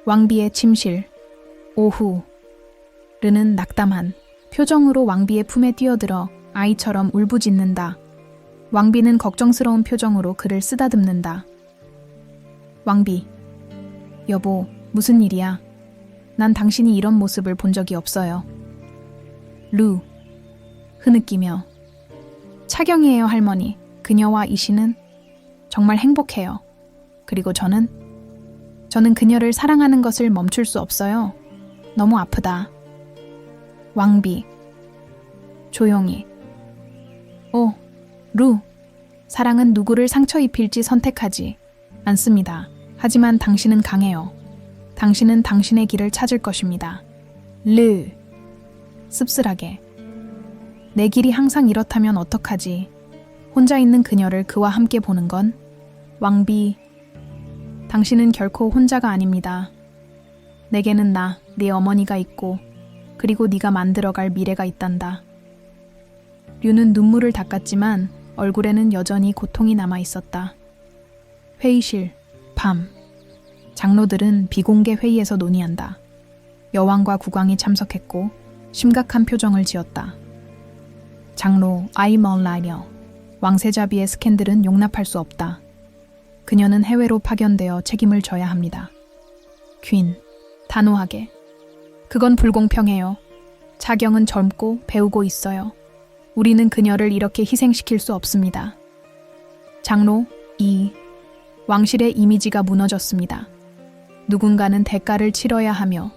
왕비의 침실. 오후. 르는 낙담한 표정으로 왕비의 품에 뛰어들어 아이처럼 울부짖는다. 왕비는 걱정스러운 표정으로 그를 쓰다듬는다. 왕비. 여보, 무슨 일이야? 난 당신이 이런 모습을 본 적이 없어요. 루. 흐느끼며. 차경이에요, 할머니. 그녀와 이신은 정말 행복해요. 그리고 저는 그녀를 사랑하는 것을 멈출 수 없어요. 너무 아프다. 왕비. 조용히. 오, 루. 사랑은 누구를 상처 입힐지 선택하지 않습니다. 하지만 당신은 강해요. 당신은 당신의 길을 찾을 것입니다. 르. 씁쓸하게. 내 길이 항상 이렇다면 어떡하지? 혼자 있는 그녀를 그와 함께 보는 건 왕비. 당신은 결코 혼자가 아닙니다. 내게는 나, 네 어머니가 있고 그리고 네가 만들어갈 미래가 있단다. 류는 눈물을 닦았지만 얼굴에는 여전히 고통이 남아 있었다. 회의실. 밤. 장로들은 비공개 회의에서 논의한다. 여왕과 국왕이 참석했고 심각한 표정을 지었다. 장로 아이멀라이어. 왕세자비의 스캔들은 용납할 수 없다. 그녀는 해외로 파견되어 책임을 져야 합니다. 퀸. 단호하게. 그건 불공평해요. 차경은 젊고 배우고 있어요. 우리는 그녀를 이렇게 희생시킬 수 없습니다. 장로 2. 왕실의 이미지가 무너졌습니다. 누군가는 대가를 치러야 하며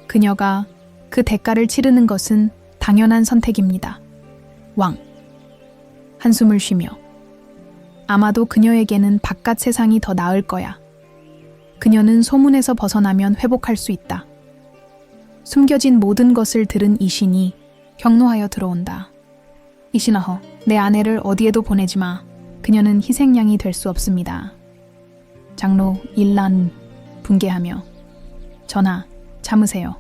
그녀가 그 대가를 치르는 것은 당연한 선택입니다. 왕. 한숨을 쉬며. 아마도 그녀에게는 바깥 세상이 더 나을 거야. 그녀는 소문에서 벗어나면 회복할 수 있다. 숨겨진 모든 것을 들은 이신이 경로하여 들어온다. 이신아허, 내 아내를 어디에도 보내지 마. 그녀는 희생양이 될 수 없습니다. 장로 일란 분개하며 전하, 참으세요.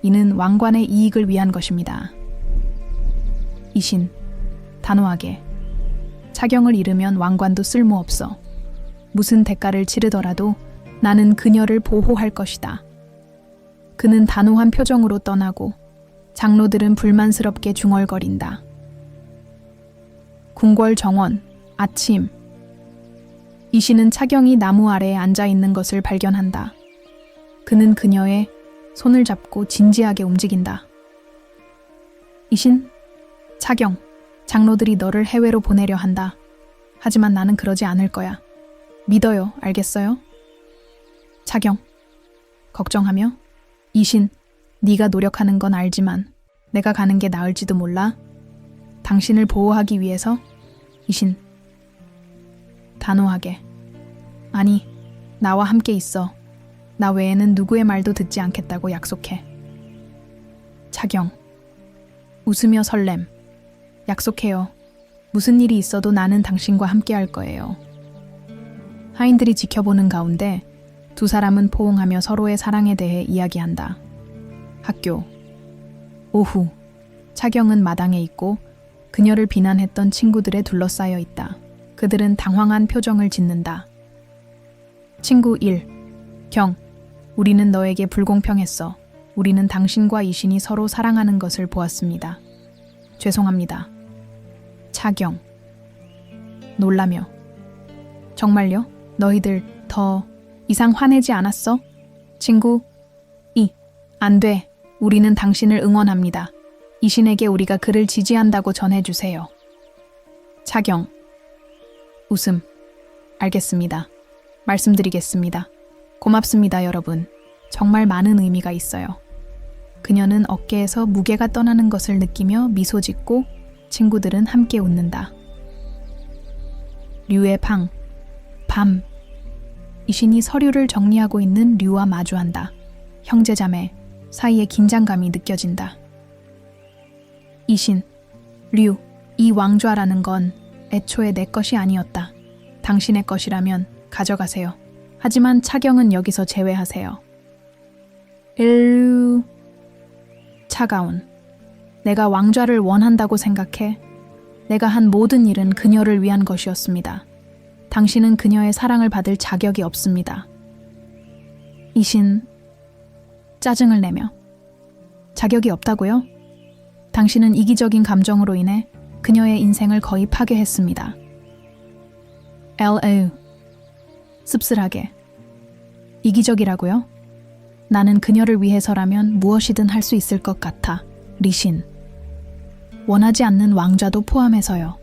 이는 왕관의 이익을 위한 것입니다. 이신, 단호하게. 차경을 잃으면 왕관도 쓸모없어. 무슨 대가를 치르더라도 나는 그녀를 보호할 것이다. 그는 단호한 표정으로 떠나고 장로들은 불만스럽게 중얼거린다. 궁궐 정원, 아침. 이신은 차경이 나무 아래에 앉아 있는 것을 발견한다. 그는 그녀의 손을 잡고 진지하게 움직인다. 이신, 차경, 장로들이 너를 해외로 보내려 한다. 하지만 나는 그러지 않을 거야. 믿어요, 알겠어요? 차경, 걱정하며 이신, 네가 노력하는 건 알지만 내가 가는 게 나을지도 몰라. 당신을 보호하기 위해서. 이신, 단호하게. 아니, 나와 함께 있어. 나 외에는 누구의 말도 듣지 않겠다고 약속해. 차경, 웃으며 설렘. 약속해요. 무슨 일이 있어도 나는 당신과 함께 할 거예요. 하인들이 지켜보는 가운데 두 사람은 포옹하며 서로의 사랑에 대해 이야기한다. 학교. 오후. 차경은 마당에 있고 그녀를 비난했던 친구들에 둘러싸여 있다. 그들은 당황한 표정을 짓는다. 친구 1. 경, 우리는 너에게 불공평했어. 우리는 당신과 이신이 서로 사랑하는 것을 보았습니다. 죄송합니다. 차경, 놀라며. 정말요? 너희들 더 이상 화내지 않았어? 친구 2. 안 돼. 우리는 당신을 응원합니다. 이신에게 우리가 그를 지지한다고 전해주세요. 차경, 웃음. 알겠습니다. 말씀드리겠습니다. 고맙습니다, 여러분. 정말 많은 의미가 있어요. 그녀는 어깨에서 무게가 떠나는 것을 느끼며 미소 짓고 친구들은 함께 웃는다. 류의 방. 밤. 이신이 서류를 정리하고 있는 류와 마주한다. 형제자매 사이에 긴장감이 느껴진다. 이신, 류, 이 왕좌라는 건 애초에 내 것이 아니었다. 당신의 것이라면 가져가세요. 하지만 차경은 여기서 제외하세요. 차가운. 내가 왕좌를 원한다고 생각해. 내가 한 모든 일은 그녀를 위한 것이었습니다. 당신은 그녀의 사랑을 받을 자격이 없습니다. 이신, 짜증을 내며. 자격이 없다고요? 당신은 이기적인 감정으로 인해 그녀의 인생을 거의 파괴했습니다. 씁쓸하게. 이기적이라고요? 나는 그녀를 위해서라면 무엇이든 할 수 있을 것 같아. 리신. 원하지 않는 왕좌도 포함해서요.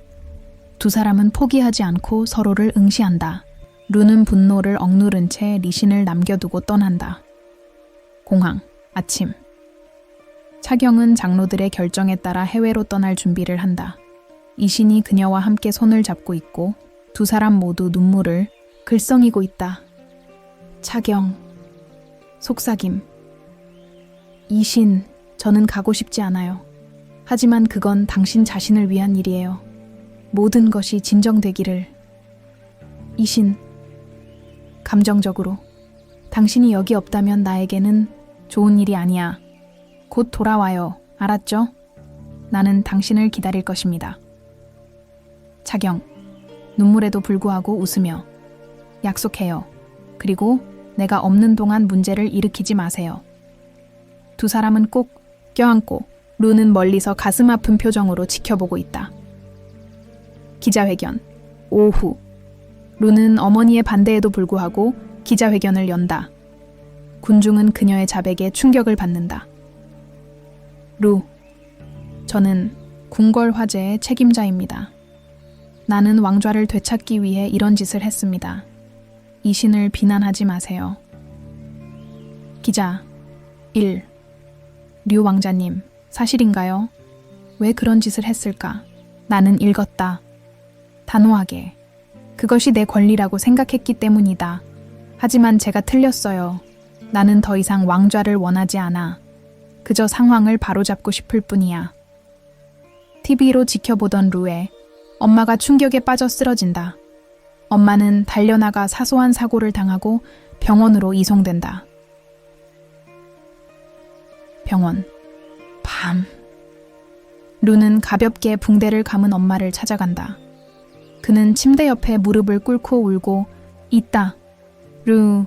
두 사람은 포기하지 않고 서로를 응시한다. 루는 분노를 억누른 채 리신을 남겨두고 떠난다. 공항, 아침. 차경은 장로들의 결정에 따라 해외로 떠날 준비를 한다. 이신이 그녀와 함께 손을 잡고 있고 두 사람 모두 눈물을 글썽이고 있다. 차경, 속삭임. 이신, 저는 가고 싶지 않아요. 하지만 그건 당신 자신을 위한 일이에요. 모든 것이 진정되기를. 이신, 감정적으로. 당신이 여기 없다면 나에게는 좋은 일이 아니야. 곧 돌아와요. 알았죠? 나는 당신을 기다릴 것입니다. 차경, 눈물에도 불구하고 웃으며. 약속해요. 그리고 내가 없는 동안 문제를 일으키지 마세요. 두 사람은 꼭 껴안고 루는 멀리서 가슴 아픈 표정으로 지켜보고 있다. 기자회견. 오후. 루는 어머니의 반대에도 불구하고 기자회견을 연다. 군중은 그녀의 자백에 충격을 받는다. 루, 저는 궁궐 화재의 책임자입니다. 나는 왕좌를 되찾기 위해 이런 짓을 했습니다. 이신을 비난하지 마세요. 기자 1. 류 왕자님, 사실인가요? 왜 그런 짓을 했을까? 나는 읽었다. 단호하게. 그것이 내 권리라고 생각했기 때문이다. 하지만 제가 틀렸어요. 나는 더 이상 왕좌를 원하지 않아. 그저 상황을 바로잡고 싶을 뿐이야. TV로 지켜보던 루에 엄마가 충격에 빠져 쓰러진다. 엄마는 달려나가 사소한 사고를 당하고 병원으로 이송된다. 병원. 밤. 루는 가볍게 붕대를 감은 엄마를 찾아간다. 그는 침대 옆에 무릎을 꿇고 울고 있다. 루.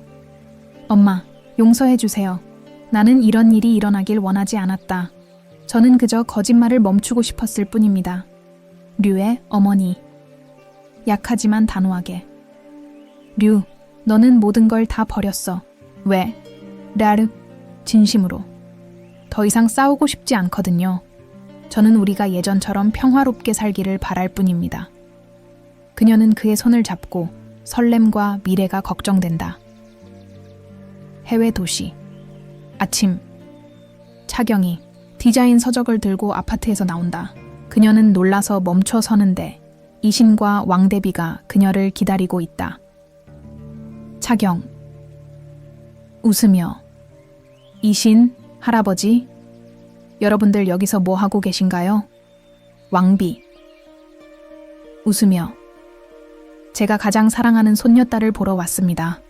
엄마, 용서해주세요. 나는 이런 일이 일어나길 원하지 않았다. 저는 그저 거짓말을 멈추고 싶었을 뿐입니다. 류의 어머니. 약하지만 단호하게. 류, 너는 모든 걸 다 버렸어. 왜? 라르. 진심으로. 더 이상 싸우고 싶지 않거든요. 저는 우리가 예전처럼 평화롭게 살기를 바랄 뿐입니다. 그녀는 그의 손을 잡고 설렘과 미래가 걱정된다. 해외 도시. 아침. 차경이 디자인 서적을 들고 아파트에서 나온다. 그녀는 놀라서 멈춰 서는데 이신과 왕대비가 그녀를 기다리고 있다. 차경. 웃으며. 이신, 할아버지, 여러분들 여기서 뭐 하고 계신가요? 왕비. 웃으며. 제가 가장 사랑하는 손녀딸을 보러 왔습니다.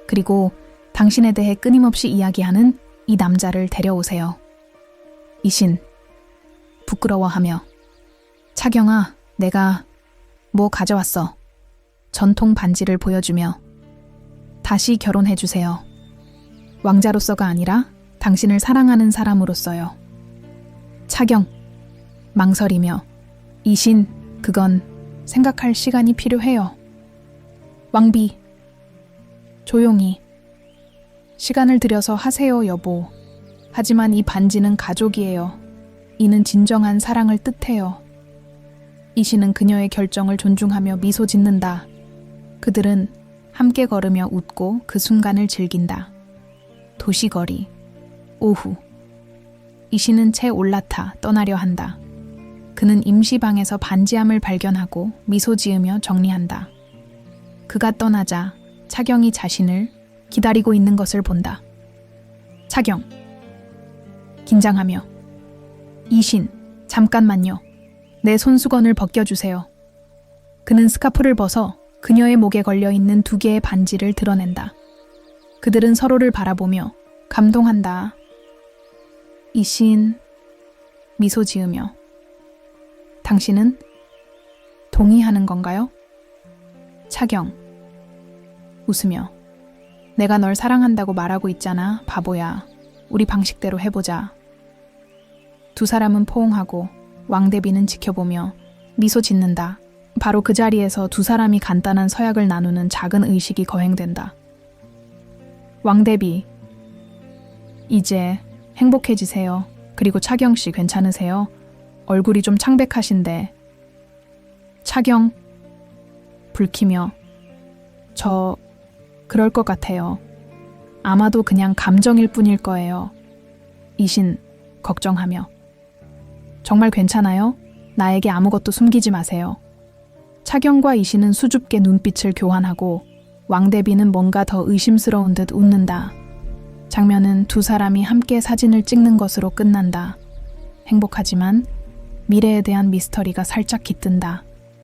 그리고 당신에 대해 끊임없이 이야기하는 이 남자를 데려오세요. 이신. 부끄러워하며. 차경아, 내가 뭐 가져왔어. 전통 반지를 보여주며. 다시 결혼해주세요. 왕자로서가 아니라 당신을 사랑하는 사람으로서요. 차경. 망설이며. 이신, 그건 생각할 시간이 필요해요. 왕비. 조용히. 시간을 들여서 하세요, 여보. 하지만 이 반지는 가족이에요. 이는 진정한 사랑을 뜻해요. 이신은 그녀의 결정을 존중하며 미소 짓는다. 그들은 함께 걸으며 웃고 그 순간을 즐긴다. 도시거리. 오후. 이신은 채 올라타 떠나려 한다. 그는 임시방에서 반지함을 발견하고 미소 지으며 정리한다. 그가 떠나자 차경이 자신을 기다리고 있는 것을 본다. 차경. 긴장하며. 이신, 잠깐만요. 내 손수건을 벗겨주세요. 그는 스카프를 벗어 그녀의 목에 걸려있는 2개의 반지를 드러낸다. 그들은 서로를 바라보며 감동한다. 이신. 미소 지으며. 당신은 동의하는 건가요? 차경. 웃으며. 내가 널 사랑한다고 말하고 있잖아, 바보야. 우리 방식대로 해보자. 두 사람은 포옹하고 왕대비는 지켜보며 미소 짓는다. 바로 그 자리에서 두 사람이 간단한 서약을 나누는 작은 의식이 거행된다. 왕대비. 이제 행복해지세요. 그리고 차경씨 괜찮으세요? 얼굴이 좀 창백하신데. 차경. 붉히며. 저 그럴 것 같아요. 아마도 그냥 감정일 뿐일 거예요. 이신. 걱정하며. 정말 괜찮아요? 나에게 아무것도 숨기지 마세요. 차경과 이신은 수줍게 눈빛을 교환하고 왕대비는 뭔가 더 의심스러운 듯 웃는다. 장면은 두 사람이 함께 사진을 찍는 것으로 끝난다. 행복하지만 미래에 대한 미스터리가 살짝 깃든다.